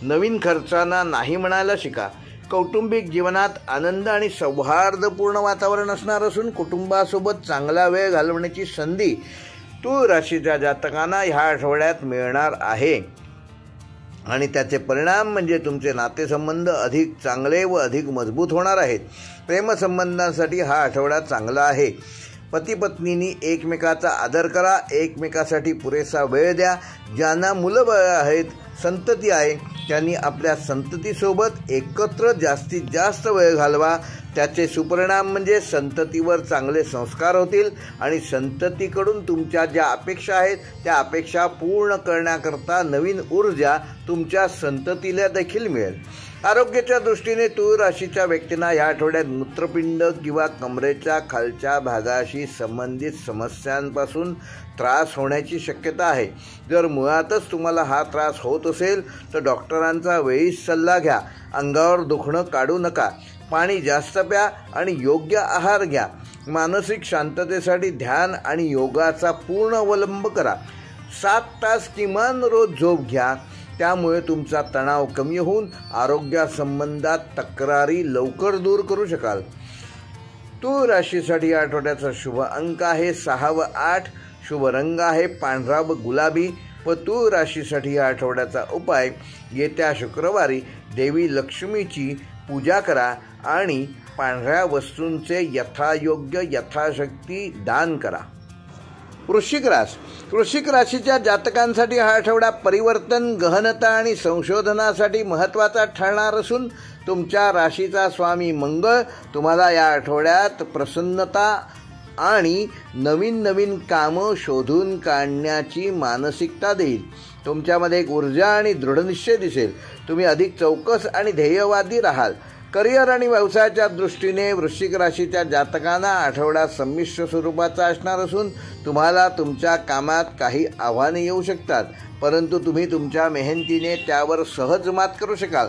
नवीन खर्चांना नाही म्हणायला शिका. कौटुंबिक जीवनात आनंद आणि सौहार्दपूर्ण वातावरण असणार असून कुटुंबासोबत चांगला वेळ घालवण्याची संधी तूळ राशीच्या जातकांना ह्या आठवड्यात मिळणार आहे आणि त्याचे परिणाम म्हणजे तुमचे नातेसंबंध अधिक चांगले व अधिक मजबूत होणार आहेत. प्रेमसंबंधांसाठी हा आठवडा चांगला आहे. पती पत्नींनी एकमेकाचा आदर करा, एकमेकासाठी पुरेसा वेळ द्या. ज्यांना मुलं आहेत, संतती आहे, त्यांनी आपल्या संततीसोबत एकत्र जास्तीत जास्त वेळ घालवा. त्याचे सुपरिणाम म्हणजे संततीवर चांगले संस्कार होतील आणि संततीकडून तुमच्या ज्या अपेक्षा आहेत त्या अपेक्षा पूर्ण करण्याकरता नवीन ऊर्जा तुमच्या संततीला देखील मिळेल. आरोग्याच्या दृष्टीने तूळ राशीच्या व्यक्तींना या आठवड्यात मूत्रपिंड किंवा कमरेच्या खालच्या भागाशी संबंधित समस्यांपासून त्रास होण्याची शक्यता आहे. जर मुळातच तुम्हाला हा त्रास होत असेल तर डॉक्टरांचा वेळीच सल्ला घ्या. अंगावर दुखणं काढू नका. पाणी जास्त प्या आणि योग्य आहार घ्या. मानसिक शांततेसाठी ध्यान आणि योगाचा पूर्ण अवलंब करा. 7 तास किमान रोज झोप घ्या. त्यामुळे तुमचा तणाव कमी होऊन आरोग्यासंबंधात तक्रारी लवकर दूर करू शकाल. तूळ राशीसाठी या आठवड्याचा शुभ अंक आहे 6 व 8. शुभ रंग आहे पांढरा व गुलाबी. व तूळ राशीसाठी या आठवड्याचा उपाय, येत्या शुक्रवारी देवी लक्ष्मीची पूजा करा आणि पांढऱ्या वस्तूंचे यथायोग्य यथाशक्ती दान करा. वृश्चिक राशीच्या जातकांसाठी हा आठवडा परिवर्तन, गहनता आणि संशोधनासाठी महत्त्वाचा ठरणार असून तुमच्या राशीचा स्वामी मंगळ तुम्हाला या आठवड्यात प्रसन्नता आणि नवीन कामं शोधून काढण्याची मानसिकता देईल. तुमच्यामध्ये एक ऊर्जा आणि दृढनिश्चय दिसेल. तुम्ही अधिक चौकस आणि ध्येयवादी राहाल. करिअर आणि व्यवसायाच्या दृष्टीने वृश्चिक राशीच्या जातकांना आठवडा संमिश्र स्वरूपाचा असणार असून तुम्हाला तुमच्या कामात काही आव्हाने येऊ शकतात, परंतु तुम्ही तुमच्या मेहनतीने त्यावर सहज मात करू शकाल.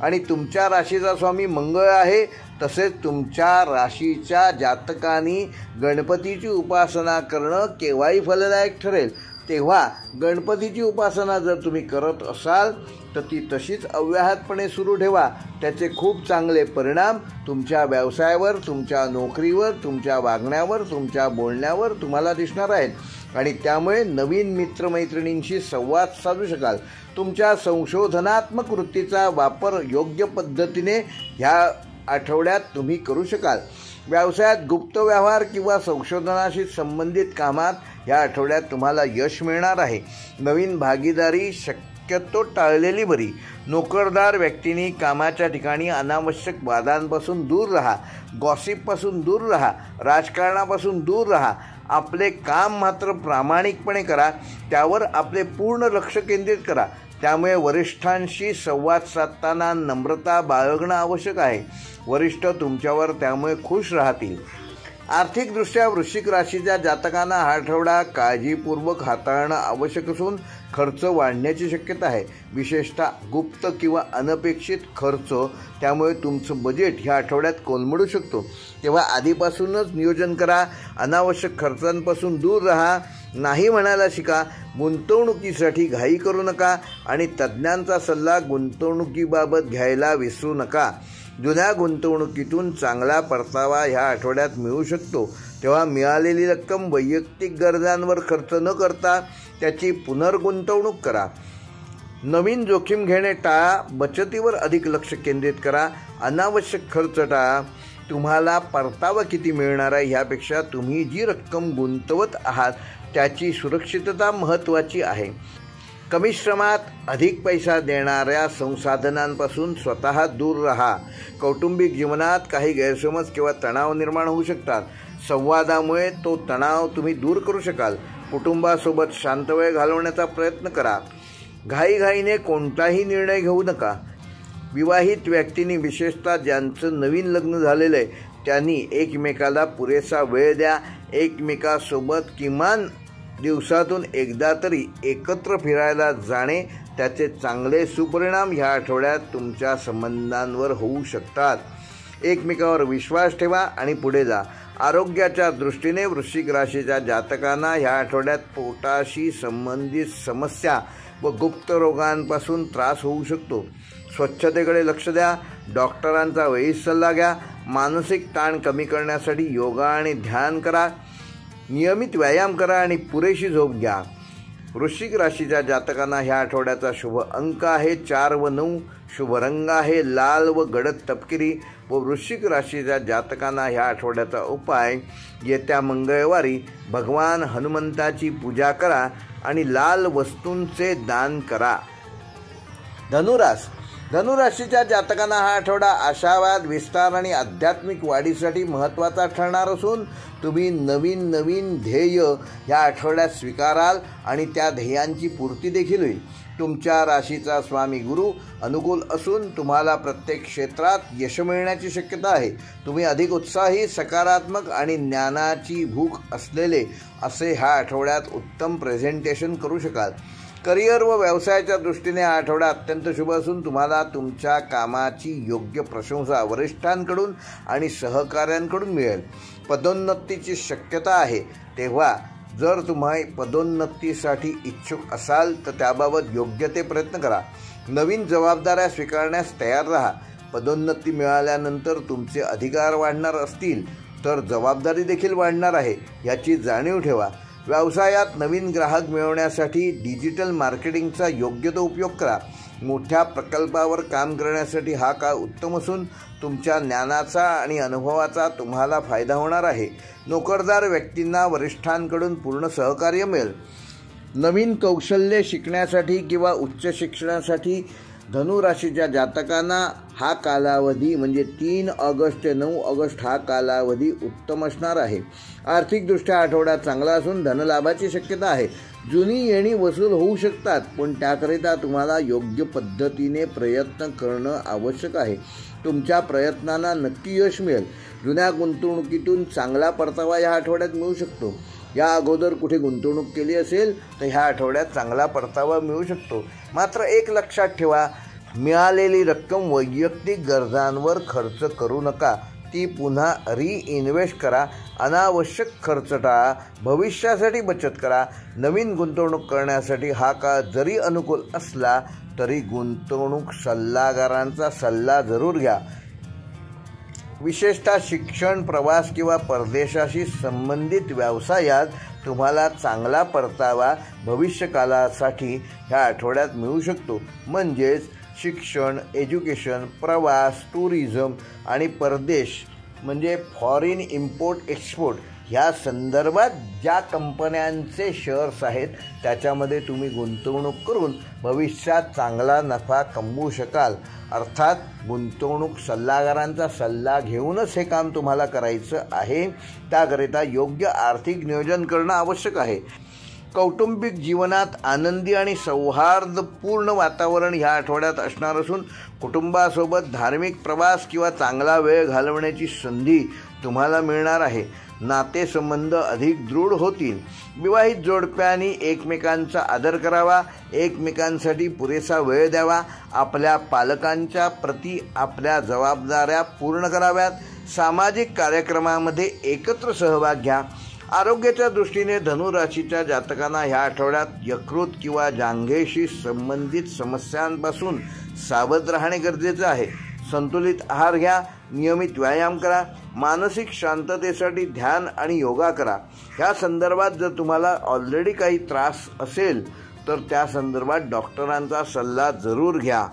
आणि तुमच्या राशीचा स्वामी मंगळ आहे. तसेच तुमच्या राशीच्या जातकांनी गणपतीची उपासना करणं केव्हाही फलदायक ठरेल. तेव्हा गणपतीची उपासना जर तुम्ही करत असाल तर ती तशीच अव्याहतपणे सुरू ठेवा. त्याचे खूप चांगले परिणाम तुमच्या व्यवसायावर, तुमच्या नोकरीवर, तुमच्या वागण्यावर, तुमच्या बोलण्यावर तुम्हाला दिसणार आहेत आणि त्यामुळे नवीन मित्रमैत्रिणींशी संवाद साधू शकाल. तुमच्या संशोधनात्मक वृत्तीचा वापर योग्य पद्धतीने ह्या आठवड्यात तुम्ही करू शकाल. व्यवसायात गुप्त व्यवहार किंवा संशोधनाशी संबंधित कामात या आठवड्यात तुम्हाला यश मिळणार आहे. नवीन भागीदारी शक्यतो टाळलेली बरी. नोकरदार व्यक्तींनी कामाच्या ठिकाणी अनावश्यक वादांपासून दूर राहा. गॉसिपपासून दूर राहा. राजकारणापासून दूर राहा. आपले काम मात्र प्रामाणिकपणे करा. त्यावर आपले पूर्ण लक्ष केंद्रित करा. त्यामुळे वरिष्ठांशी संवाद साधताना नम्रता बाळगणं आवश्यक आहे. वरिष्ठ तुमच्यावर त्यामुळे खुश राहतील. आर्थिकदृष्ट्या वृश्चिक राशीच्या जातकांना हा आठवडा काळजीपूर्वक हाताळणं आवश्यक असून खर्च वाढण्याची शक्यता आहे, विशेषतः गुप्त किंवा अनपेक्षित खर्च. त्यामुळे तुमचं बजेट ह्या आठवड्यात कोलमडू शकतो. तेव्हा आधीपासूनच नियोजन करा. अनावश्यक खर्चांपासून दूर राहा. नाही म्हणायला शिका. गुंतवणुकीसाठी घाई करू नका आणि तज्ज्ञांचा सल्ला गुंतवणुकीबाबत घ्यायला विसरू नका. जुन्या गुंतवणुकीतून चांगला परतावा ह्या आठवड्यात मिळू शकतो. तेव्हा मिळालेली रक्कम वैयक्तिक गरजांवर खर्च न करता त्याची पुनर्गुंतवणूक करा. नवीन जोखीम घेणे टाळा. बचतीवर अधिक लक्ष केंद्रित करा. अनावश्यक खर्च टाळा. तुम्हाला परतावा किती मिळणार आहे ह्यापेक्षा तुम्ही जी रक्कम गुंतवत आहात त्याची सुरक्षितता महत्त्वाची आहे. कमी श्रमात अधिक पैसा देणाऱ्या संसाधनांपासून स्वतः दूर राहा. कौटुंबिक जीवनात काही गैरसमज किंवा तणाव निर्माण होऊ शकतात. संवादामुळे तो तणाव तुम्ही दूर करू शकाल. कुटुंबासोबत शांत वेळ घालवण्याचा प्रयत्न करा. घाईघाईने कोणताही निर्णय घेऊ नका. विवाहित व्यक्तींनी, विशेषतः ज्यांचं नवीन लग्न झालेलं आहे, त्यांनी एकमेकाला पुरेसा वेळ द्या. एकमेकासोबत किमान दिवसातून एकदा तरी एकत्र फिरायला जाणे, त्याचे चांगले सुपरिणाम ह्या आठवड्यात तुमच्या संबंधांवर होऊ शकतात. एकमेकावर विश्वास ठेवा आणि पुढे जा. आरोग्याच्या दृष्टीने वृश्चिक राशीच्या जातकांना ह्या आठवड्यात पोटाशी संबंधित समस्या व गुप्त रोगांपासून त्रास होऊ शकतो. स्वच्छतेकडे लक्ष द्या. डॉक्टरांचा वेळीच सल्ला घ्या. मानसिक ताण कमी करण्यासाठी योगा आणि ध्यान करा. नियमित व्यायाम करा आणि पुरेशी झोप घ्या. वृश्चिक राशीच्या जातकांना ह्या आठवड्याचा शुभ अंक आहे 4 व 9. शुभ रंग आहे लाल व गडद तपकिरी. व वृश्चिक राशीच्या जातकांना ह्या आठवड्याचा उपाय, येत्या मंगळवारी भगवान हनुमंताची पूजा करा आणि लाल वस्तूंचे दान करा. धनुराशीच्या जातकांना हा आठवडा आशावाद, विस्तार आणि आध्यात्मिक वाढीसाठी महत्त्वाचा ठरणार असून तुम्ही नवीन ध्येय या आठवड्यात स्वीकाराल आणि त्या ध्येयांची पूर्ती देखील होईल. तुमच्या राशीचा स्वामी गुरु अनुकूल असून तुम्हाला प्रत्येक क्षेत्रात यश मिळण्याची शक्यता आहे. तुम्ही अधिक उत्साही, सकारात्मक आणि ज्ञानाची भूक असलेले असे ह्या आठवड्यात उत्तम प्रेझेंटेशन करू शकाल. करिअर व व्यवसायाच्या दृष्टीने हा आठवडा अत्यंत शुभ असून तुम्हाला तुमच्या कामाची योग्य प्रशंसा वरिष्ठांकडून आणि सहकाऱ्यांकडून मिळेल. पदोन्नतीची शक्यता आहे, तेव्हा जर तुम्ही पदोन्नतीसाठी इच्छुक असाल तर त्याबाबत योग्य ते प्रयत्न करा. नवीन जबाबदाऱ्या स्वीकारण्यास तयार राहा. पदोन्नती मिळाल्यानंतर तुमचे अधिकार वाढणार असतील तर जबाबदारी देखील वाढणार आहे, याची जाणीव ठेवा. व्यवसायात नवीन ग्राहक मिळवण्यासाठी डिजिटल मार्केटिंगचा योग्य तो उपयोग करा. मोठ्या प्रकल्पावर काम करण्यासाठी हा काळ उत्तम असून तुमच्या ज्ञानाचा आणि अनुभवाचा तुम्हाला फायदा होणार आहे. नोकरदार व्यक्तींना वरिष्ठांकडून पूर्ण सहकार्य मिळेल. नवीन कौशल्ये शिकण्यासाठी किंवा उच्च शिक्षणासाठी धनुराशीच्या जातकांना हा कालावधी म्हणजे 3 ऑगस्ट ते 9 ऑगस्ट हा कालावधी उत्तम असणार आहे. आर्थिकदृष्ट्या आठवडा चांगला असून धनलाभाची शक्यता आहे. जुनी येणी वसूल होऊ शकतात, पण त्याकरिता तुम्हाला योग्य पद्धतीने प्रयत्न करणं आवश्यक आहे. तुमच्या प्रयत्नांना नक्की यश मिळेल. जुन्या गुंतवणुकीतून चांगला परतावा या आठवड्यात मिळू शकतो. या अगोदर कुठे गुंतवणूक केली असेल तर ह्या आठवड्यात चांगला परतावा मिळू शकतो. मात्र एक लक्षात ठेवा, मिळालेली रक्कम वैयक्तिक गरजांवर खर्च करू नका. ती पुन्हा रिइन्व्हेस्ट करा. अनावश्यक खर्च टाळा. भविष्यासाठी बचत करा. नवीन गुंतवणूक करण्यासाठी हा काळ जरी अनुकूल असला तरी गुंतवणूक सल्लागारांचा सल्ला जरूर घ्या. विशेषतः शिक्षण, प्रवास किंवा परदेशाशी संबंधित व्यवसायात तुम्हाला चांगला परतावा भविष्यकालासाठी ह्या आठवड्यात मिळू शकतो. म्हणजेच शिक्षण, एज्युकेशन, प्रवास, टुरिझम आणि परदेश म्हणजे फॉरेन इम्पोर्ट एक्सपोर्ट ह्या संदर्भात ज्या कंपन्यांचे शेअर्स आहेत त्याच्यामध्ये तुम्ही गुंतवणूक करून भविष्यात चांगला नफा कमवू शकाल. अर्थात गुंतवणूक सल्लागारांचा सल्ला घेऊनच हे काम तुम्हाला करायचं आहे. त्याकरिता योग्य आर्थिक नियोजन करणं आवश्यक आहे. कौटुंबिक जीवनात आनंदी आणि सौहार्दपूर्ण वातावरण ह्या आठवड्यात असणार असून कुटुंबासोबत धार्मिक प्रवास किंवा चांगला वेळ घालवण्याची संधी तुम्हाला मिळणार आहे. नातेसंबंध अधिक दृढ होतील. विवाहित जोडप्यांनी एकमेकांचा आदर करावा. एकमेकांसाठी पुरेसा वेळ द्यावा. आपल्या पालकांच्या प्रती आपल्या जबाबदाऱ्या पूर्ण कराव्यात. सामाजिक कार्यक्रमामध्ये एकत्र सहभाग घ्या. आरोग्याच्या दृष्टीने धनुराशीच्या जातकांना ह्या आठवड्यात यकृत किंवा जांघेशी संबंधित समस्यांपासून सावध राहणे गरजेचं आहे. संतुलित आहार घ्या. नियमित व्यायाम करा. मानसिक शांततेसाठी ध्यान आणि योगा करा. ह्या संदर्भात जर तुम्हाला ऑलरेडी काही त्रास असेल तर त्या संदर्भात डॉक्टरांचा सल्ला जरूर घ्या.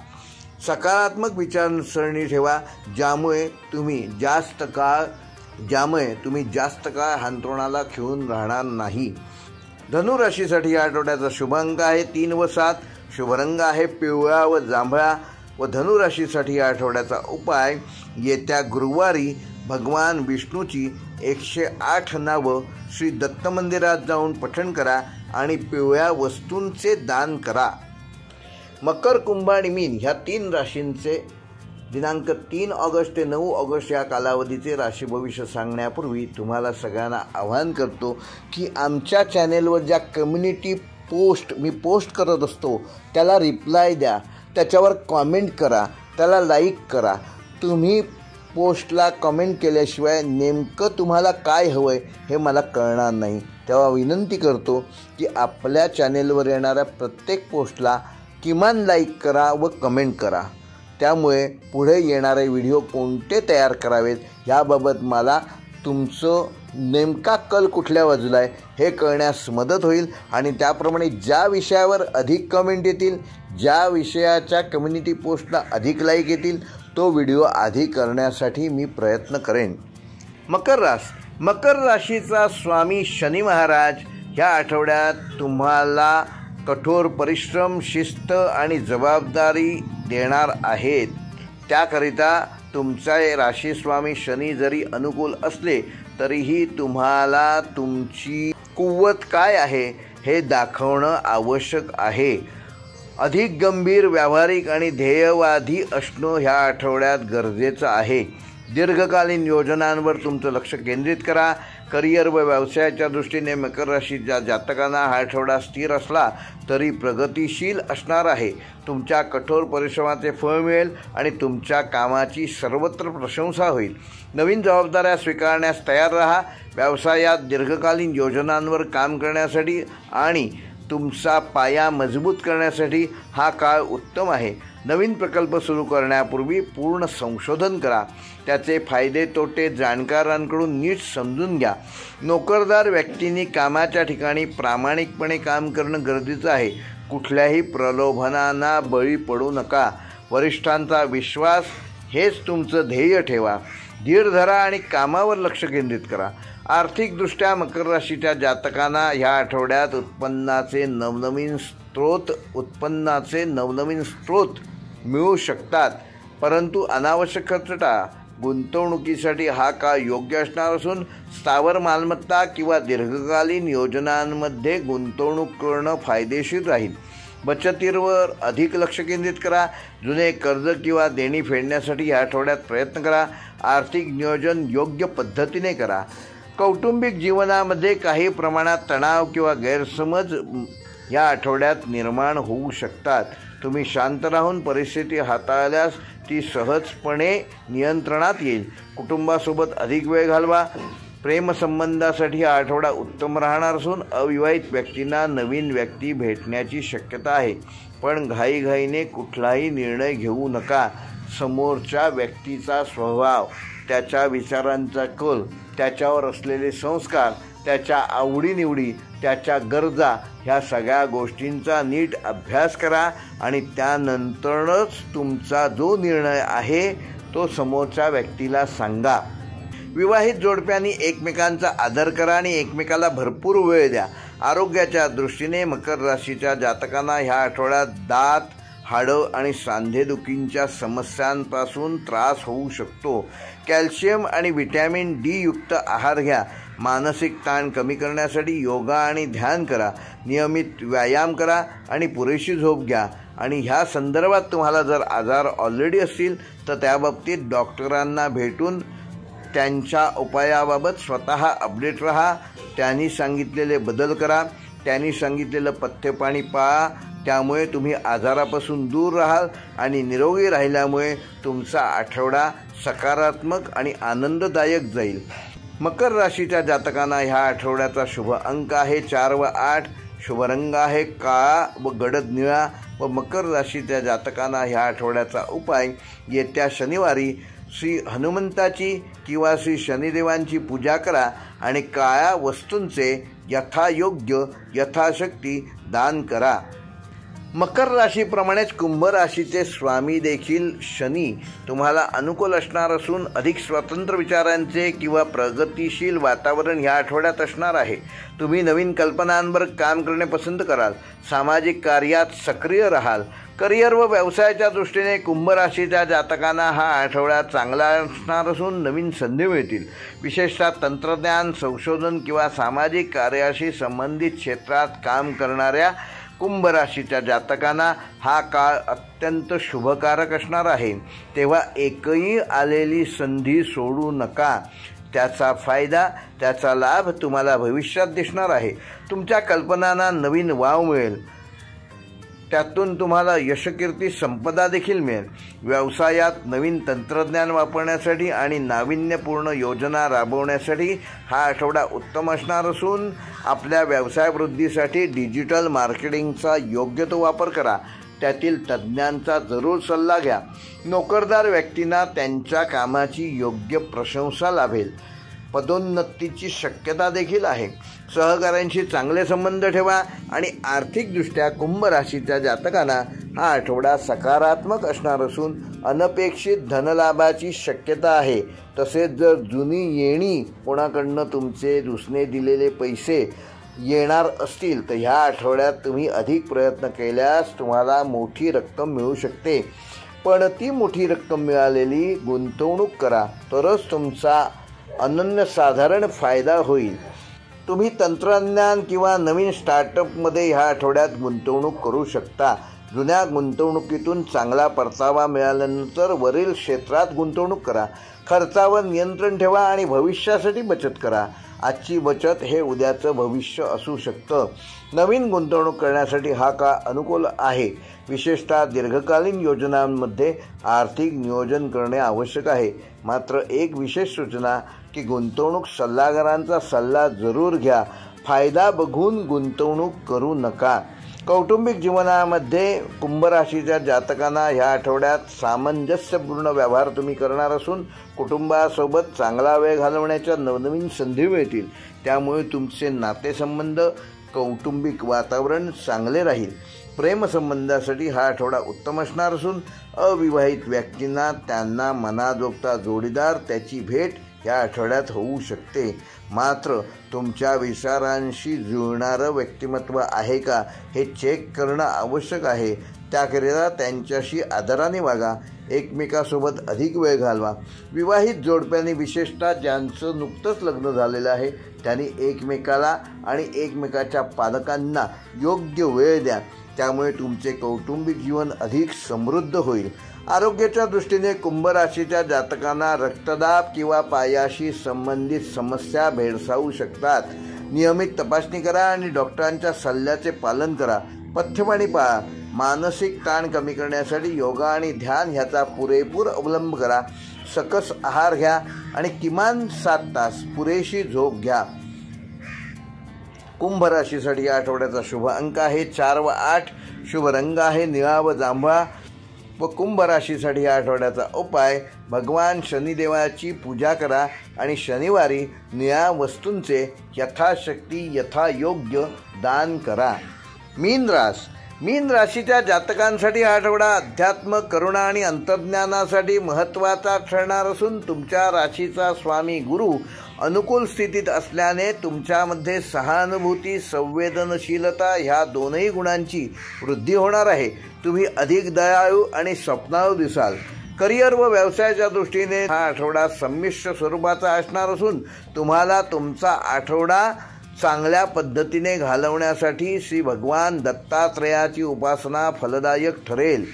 सकारात्मक विचारसरणी ठेवा, ज्यामुळे तुम्ही जास्त काळ हांतरुणाला खिळून राहणार नाही. धनुराशीसाठी या आठवड्याचा शुभ अंक आहे 3 व 7. शुभ रंग आहे पिवळा व जांभळा. व धनुराशीसाठी या आठवड्याचा उपाय, येत्या गुरुवारी भगवान विष्णूची 108 नावं श्री दत्त मंदिरात जाऊन पठण करा आणि पिवळ्या वस्तूंचे दान करा. मकर, कुंभ आणि मीन ह्या 3 राशींचे दिनांक 3 ऑगस्ट ते 9 ऑगस्ट या कालावधीचे राशी भविष्य सांगण्यापूर्वी तुम्हाला सगळ्यांना आवाहन करतो की आमच्या चॅनेलवर ज्या कम्युनिटी पोस्ट मी पोस्ट करत असतो त्याला रिप्लाय द्या. त्याच्यावर कॉमेंट करा. त्याला लाईक करा. तुम्ही पोस्टला कमेंट केल्याशिवाय नेमकं तुम्हाला काय हवं आहे हे मला कळणार नाही. तेव्हा विनंती करतो की आपल्या चॅनेलवर येणाऱ्या प्रत्येक पोस्टला किमान लाईक करा व कमेंट करा. त्यामुळे पुढे येणारे व्हिडिओ कोणते तयार करावेत याबाबत मला तुमचं नेमका कल कुठल्या बाजूला आहे हे कळण्यास मदत होईल आणि त्याप्रमाणे ज्या विषयावर अधिक कमेंट येतील, ज्या विषयाच्या कम्युनिटी पोस्टला अधिक लाईक येतील तो व्हिडिओ आधी करण्यासाठी मी प्रयत्न करेन. मकर राशीचा स्वामी शनी महाराज ह्या आठवड्यात तुम्हाला कठोर परिश्रम, शिस्त आणि जबाबदारी देणार आहेत. त्याकरिता तुमचे राशीस्वामी शनी जरी अनुकूल असले तरीही तुम्हाला तुमची कुवत काय आहे हे दाखवणं आवश्यक आहे. अधिक गंभीर, व्यावहारिक आणि ध्येयवादी असणं ह्या आठवड्यात गरजेचं आहे. दीर्घकालीन योजनांवर तुमचं लक्ष केंद्रित करा. करिअर व व्यवसायाच्या दृष्टीने मकर राशीच्या जातकांना हा आठवडा स्थिर असला तरी प्रगतिशील असणार आहे. तुमच्या कठोर परिश्रमाचे फळ मिळेल आणि तुमच्या कामाची सर्वत्र प्रशंसा होईल. नवीन जबाबदाऱ्या स्वीकारण्यास तयार राहा. व्यवसायात दीर्घकालीन योजनांवर काम करण्यासाठी आणि तुमचा पाया मजबूत करण्यासाठी हा काळ उत्तम आहे. नवीन प्रकल्प सुरू करण्यापूर्वी पूर्ण संशोधन करा. त्याचे फायदे तोटे जाणकारांकडून नीट समजून घ्या. नोकरदार व्यक्तींनी कामाच्या ठिकाणी प्रामाणिकपणे काम करणं गरजेचं आहे. कुठल्याही प्रलोभनांना बळी पडू नका. वरिष्ठांचा विश्वास हेच तुमचं ध्येय ठेवा. धीर धरा आणि कामावर लक्ष केंद्रित करा. आर्थिकदृष्ट्या मकर राशीच्या जातकांना ह्या आठवड्यात उत्पन्नाचे नवनवीन स्रोत मिळू शकतात, परंतु अनावश्यक खर्च टाळा. गुंतवणुकीसाठी हा काळ योग्य असणार असून स्थावर मालमत्ता किंवा दीर्घकालीन योजनांमध्ये गुंतवणूक करणं फायदेशीर राहील. बचतीवर अधिक लक्ष केंद्रित करा. जुने कर्ज किंवा देणी फेडण्यासाठी या आठवड्यात प्रयत्न करा. आर्थिक नियोजन योग्य पद्धतीने करा. कौटुंबिक जीवनामध्ये काही प्रमाणात तणाव किंवा गैरसमज या आठवड्यात निर्माण होऊ शकतात. तुम्ही शांत राहून परिस्थिती हाताळल्यास ती सहजपणे नियंत्रणात येईल. कुटुंबासोबत अधिक वेळ घालवा. प्रेमसंबंधासाठी हा आठवडा उत्तम राहणार असून अविवाहित व्यक्तींना नवीन व्यक्ती भेटण्याची शक्यता आहे. पण घाईघाईने कुठलाही निर्णय घेऊ नका. समोरच्या व्यक्तीचा स्वभाव, त्याच्या विचारांचा कल, त्याच्यावर असलेले संस्कार, त्याच्या आवडीनिवडी, त्याच्या गरजा ह्या सगळ्या गोष्टींचा नीट अभ्यास करा आणि त्यानंतरच तुमचा जो निर्णय आहे तो समोरच्या व्यक्तीला सांगा. विवाहित जोडप्यांनी एकमेकांचा आदर करा आणि एकमेकाला भरपूर वेळ द्या. आरोग्याच्या दृष्टीने मकर राशीच्या जातकांना ह्या आठवड्यात दात, हाडं आणि सांधेदुखींच्या समस्यांपासून त्रास होऊ शकतो. कॅल्शियम आणि व्हिटॅमिन डी युक्त आहार घ्या. मानसिक ताण कमी करण्यासाठी योगा आणि ध्यान करा. नियमित व्यायाम करा आणि पुरेशी झोप घ्या. आणि ह्या संदर्भात तुम्हाला जर आजार ऑलरेडी असतील तर त्याबाबतीत डॉक्टरांना भेटून त्यांच्या उपायाबाबत स्वतः अपडेट राहा. त्यांनी सांगितलेले बदल करा. त्यांनी सांगितलेलं पथ्यपाणी पाळा. त्यामुळे तुम्ही आजारापासून दूर राहाल आणि निरोगी राहिल्यामुळे तुमचा आठवडा सकारात्मक आणि आनंददायक जाईल. मकर राशीच्या जातकांना ह्या आठवड्याचा शुभ अंक आहे 4 व 8. शुभ रंग आहे काळा व गडद निळा. व मकर राशीच्या जातकांना ह्या आठवड्याचा उपाय येत्या शनिवारी श्री हनुमंताची किंवा श्री शनिदेवांची पूजा करा आणि काळ्या वस्तूंचे यथायोग्य यथाशक्ती दान करा. मकर राशीप्रमाणेच कुंभ राशीचे स्वामी देखील शनी तुम्हाला अनुकूल असणार असून अधिक स्वतंत्र विचारांचे किंवा प्रगतिशील वातावरण ह्या आठवड्यात असणार आहे. तुम्ही नवीन कल्पनांवर काम करणे पसंत कराल. सामाजिक कार्यात सक्रिय राहाल. करिअर व व्यवसायाच्या दृष्टीने कुंभ राशीच्या जातकांना हा आठवडा चांगला असणार असून नवीन संधी मिळतील. विशेषतः तंत्रज्ञान, संशोधन किंवा सामाजिक कार्याशी संबंधित क्षेत्रात काम करणाऱ्या कुंभ राशीच्या जातकांना हा काळ अत्यंत शुभकारक असणार आहे. तेव्हा एकही आलेली संधी सोडू नका. त्याचा फायदा, त्याचा लाभ तुम्हाला भविष्यात दिसणार आहे. तुमच्या कल्पनांना नवीन वाव मिळेल. त्यातून तुम्हाला यशकीर्ती, संपदा देखील मिळेल. व्यवसायात नवीन तंत्रज्ञान वापरण्यासाठी आणि नाविन्यपूर्ण योजना राबवण्यासाठी हा आठवडा उत्तम असणार असून आपल्या व्यवसाय वृद्धीसाठी डिजिटल मार्केटिंगचा योग्य तो वापर करा. त्यातील तज्ज्ञांचा जरूर सल्ला घ्या. नोकरदार व्यक्तींना त्यांच्या कामाची योग्य प्रशंसा लाभेल. पदोन्नतीची शक्यता देखील आहे. सहकाऱ्यांशी चांगले संबंध ठेवा आणि आर्थिकदृष्ट्या कुंभ राशीच्या जातकांना हा आठवडा सकारात्मक असणार असून अनपेक्षित धनलाभाची शक्यता आहे. तसेच जर जुनी येणी कोणाकडनं तुमचे दुसने दिलेले पैसे येणार असतील तर ह्या आठवड्यात तुम्ही अधिक प्रयत्न केल्यास तुम्हाला मोठी रक्कम मिळू शकते. पण ती मोठी रक्कम मिळालेली गुंतवणूक करा तरच तुमचा अनन्यसाधारण फायदा होईल. तुम्ही तंत्रज्ञान किंवा नवीन स्टार्टअपमध्ये ह्या आठवड्यात गुंतवणूक करू शकता. जुन्या गुंतवणुकीतून चांगला परतावा मिळाल्यानंतर वरील क्षेत्रात गुंतवणूक करा. खर्चावर नियंत्रण ठेवा आणि भविष्यासाठी बचत करा. आजची बचत हे उद्याचं भविष्य असू शकतं. नवीन गुंतवणूक करण्यासाठी हा काळ अनुकूल आहे. विशेषतः दीर्घकालीन योजनांमध्ये आर्थिक नियोजन करणे आवश्यक आहे. मात्र एक विशेष सूचना की गुंतवणूक सल्लागारांचा सल्ला जरूर घ्या. फायदा बघून गुंतवणूक करू नका. कौटुंबिक जीवनामध्ये कुंभ राशीच्या जातकांना ह्या आठवड्यात सामंजस्यपूर्ण व्यवहार तुम्ही करणार असून कुटुंबासोबत चांगला वेळ घालवण्याच्या नवनवीन संधी मिळतील. त्यामुळे तुमचे नातेसंबंध कौटुंबिक वातावरण चांगले राहील. प्रेमसंबंधासाठी हा आठवडा उत्तम असणार असून अविवाहित व्यक्तींना त्यांना मनाजोगता जोडीदार त्याची भेट या आठवड्यात होऊ शकते. मात्र तुमच्या विचारांशी जुळणारं व्यक्तिमत्व आहे का हे चेक करणं आवश्यक आहे. त्याकरिता त्यांच्याशी आदराने वागा. एकमेकासोबत अधिक वेळ घालवा. विवाहित जोडप्यांनी विशेषतः ज्यांचं नुकतंच लग्न झालेलं आहे त्यांनी एकमेकाला आणि एकमेकाच्या पालकांना योग्य वेळ द्या. त्यामुळे तुमचे कौटुंबिक जीवन अधिक समृद्ध होईल. आरोग्याच्या दृष्टीने कुंभ राशीच्या जातकांना रक्तदाब किंवा पायाशी संबंधित समस्या भेडसावू शकतात. नियमित तपासणी करा आणि डॉक्टरांच्या सल्ल्याचे पालन करा. पथ्यपाणी पाळा. मानसिक ताण कमी करण्यासाठी योगा आणि ध्यान ह्याचा पुरेपूर अवलंब करा. सकस आहार घ्या आणि किमान 7 तास पुरेशी झोप घ्या. कुंभ राशीसाठी या आठवड्याचा शुभ अंक आहे 4 व 8. शुभ रंग आहे निळा व जांभळा. व कुंभ राशीसाठी या आठवड्याचा उपाय भगवान शनिदेवाची पूजा करा आणि शनिवारी निळ्या वस्तूंचे यथाशक्ती यथायोग्य दान करा. मीन राशीच्या जातकांसाठी हा आठवडा अध्यात्म, करुणा आणि अंतर्ज्ञानासाठी महत्त्वाचा ठरणार असून तुमच्या राशीचा स्वामी गुरु अनुकूल स्थितीत असल्याने तुमच्यामध्ये सहानुभूती, संवेदनशीलता ह्या दोनही गुणांची वृद्धी होणार आहे. तुम्ही अधिक दयाळू आणि स्वप्नाळू दिसाल. करिअर व व्यवसायाच्या दृष्टीने हा आठवडा संमिश्र स्वरूपाचा असणार असून तुम्हाला तुमचा आठवडा चांगल्या पद्धतीने घालवण्यासाठी श्री भगवान दत्तात्रेयाची उपासना फलदायक ठरेल.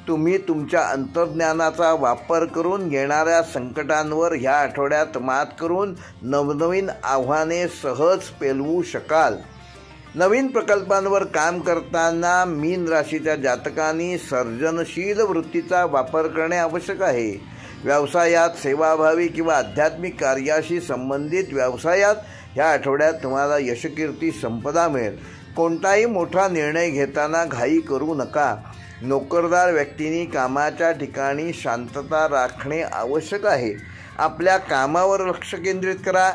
तुम्ही तुमच्या अंतर्ज्ञानाचा वापर करून येणाऱ्या संकटांवर ह्या आठवड्यात मात करून नवनवीन आव्हाने सहज पेलवू शकाल. नवीन प्रकल्पांवर काम करताना मीन राशीच्या जातकांनी सर्जनशील वृत्तीचा वापर करणे आवश्यक आहे. व्यवसायात, सेवाभावी किंवा आध्यात्मिक कार्याशी संबंधित व्यवसायात ह्या आठवड्यात तुम्हाला यशकीर्ती संपदा मिळेल. कोणताही मोठा निर्णय घेताना घाई करू नका. नोकरदार व्यक्तींनी कामाच्या ठिकाणी शांतता राखणे आवश्यक आहे. आपल्या कामावर लक्ष केंद्रित करा.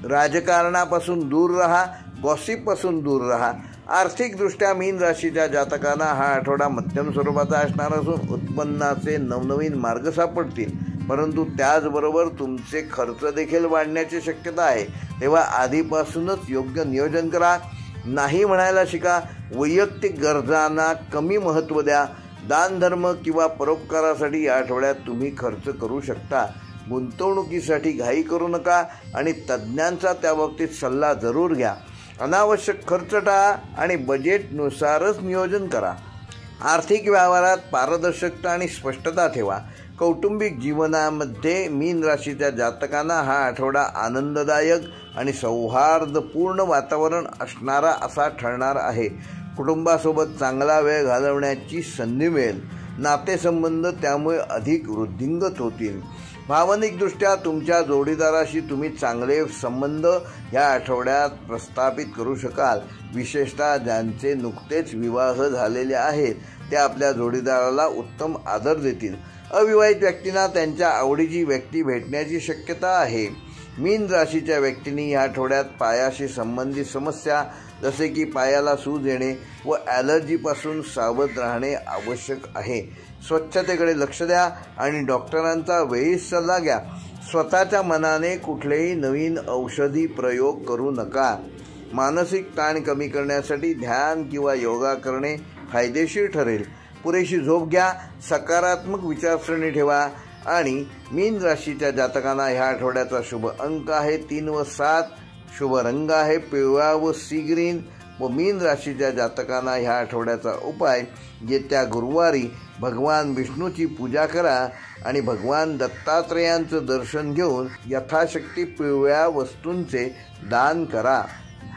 राजकारणापासून दूर राहा. गॉसिपपासून दूर राहा. आर्थिकदृष्ट्या मीन राशीच्या जातकांना हा आठवडा मध्यम स्वरूपाचा असणार असून उत्पन्नाचे नवनवीन मार्ग सापडतील. परंतु त्याचबरोबर तुमचे खर्च देखील वाढण्याची शक्यता आहे. तेव्हा आधीपासूनच योग्य नियोजन करा. नाही म्हणायला शिका. वैयक्तिक गरजांना कमी महत्त्व द्या. दानधर्म किंवा परोपकारासाठी या आठवड्यात तुम्ही खर्च करू शकता. गुंतवणुकीसाठी घाई करू नका आणि तज्ज्ञांचा त्याबाबतीत सल्ला जरूर घ्या. अनावश्यक खर्च टाळा आणि बजेटनुसारच नियोजन करा. आर्थिक व्यवहारात पारदर्शकता आणि स्पष्टता ठेवा. कौटुंबिक जीवनामध्ये मीन राशीच्या जातकांना हा आठवडा आनंददायक आणि सौहार्दपूर्ण वातावरण असणारा असा ठरणार आहे. कुटुंबासोबत चांगला वेळ घालवण्याची संधी मिळेल. नातेसंबंध त्यामुळे अधिक वृद्धिंगत होतील. भावनिकदृष्ट्या तुमच्या जोडीदाराशी तुम्ही चांगले संबंध या आठवड्यात प्रस्थापित करू शकाल. विशेषतः ज्यांचे नुकतेच विवाह झालेले आहेत ते आपल्या जोडीदाराला उत्तम आदर देतील. अविवाहित व्यक्तींना त्यांच्या आवडीची व्यक्ती भेटण्याची शक्यता आहे. मीन राशीच्या व्यक्तींनी या आठवड्यात पायाशी संबंधित समस्या जसे की पायाला सूज येणे व ॲलर्जीपासून सावध राहणे आवश्यक आहे। स्वच्छतेकडे लक्ष द्या आणि डॉक्टरांचा वेळीच सल्ला घ्या। स्वतःच्या मनाने कुठलेही नवीन औषधी प्रयोग करू नका। मानसिक ताण कमी करण्यासाठी ध्यान किंवा योगा करणे फायदेशीर ठरेल। पुरेशी झोप घ्या, सकारात्मक विचारसरणी ठेवा आणि मीन राशीच्या जातकांना ह्या आठवड्याचा शुभ अंक आहे 3 व 7, शुभ रंग आहे पिवळा व सी ग्रीन व मीन राशीच्या जातकांना ह्या आठवड्याचा उपाय येत्या गुरुवारी भगवान विष्णूची पूजा करा आणि भगवान दत्तात्रेयांचं दर्शन घेऊन यथाशक्ती पिवळ्या वस्तूंचे दान करा।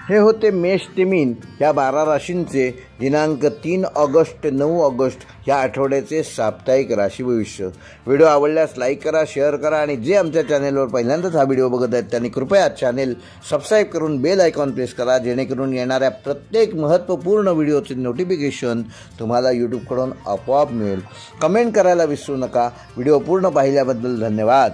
हे होते मेष ते मीन या 12 राशींचे दिनांक 3 ऑगस्ट ते 9 ऑगस्ट या आठवड्याचे साप्ताहिक राशी भविष्य। व्हिडिओ आवडल्यास लाईक करा, शेअर करा आणि जे आमच्या चॅनेलवर पहिल्यांदाच हा व्हिडिओ बघत आहेत त्यांनी कृपया चॅनेल सबस्क्राईब करून बेल आयकॉन प्रेस करा, जेणेकरून येणाऱ्या प्रत्येक महत्त्वपूर्ण व्हिडिओचे नोटिफिकेशन तुम्हाला यूट्यूबकडून आपोआप मिळेल। कमेंट करायला विसरू नका। व्हिडिओ पूर्ण पाहिल्याबद्दल धन्यवाद।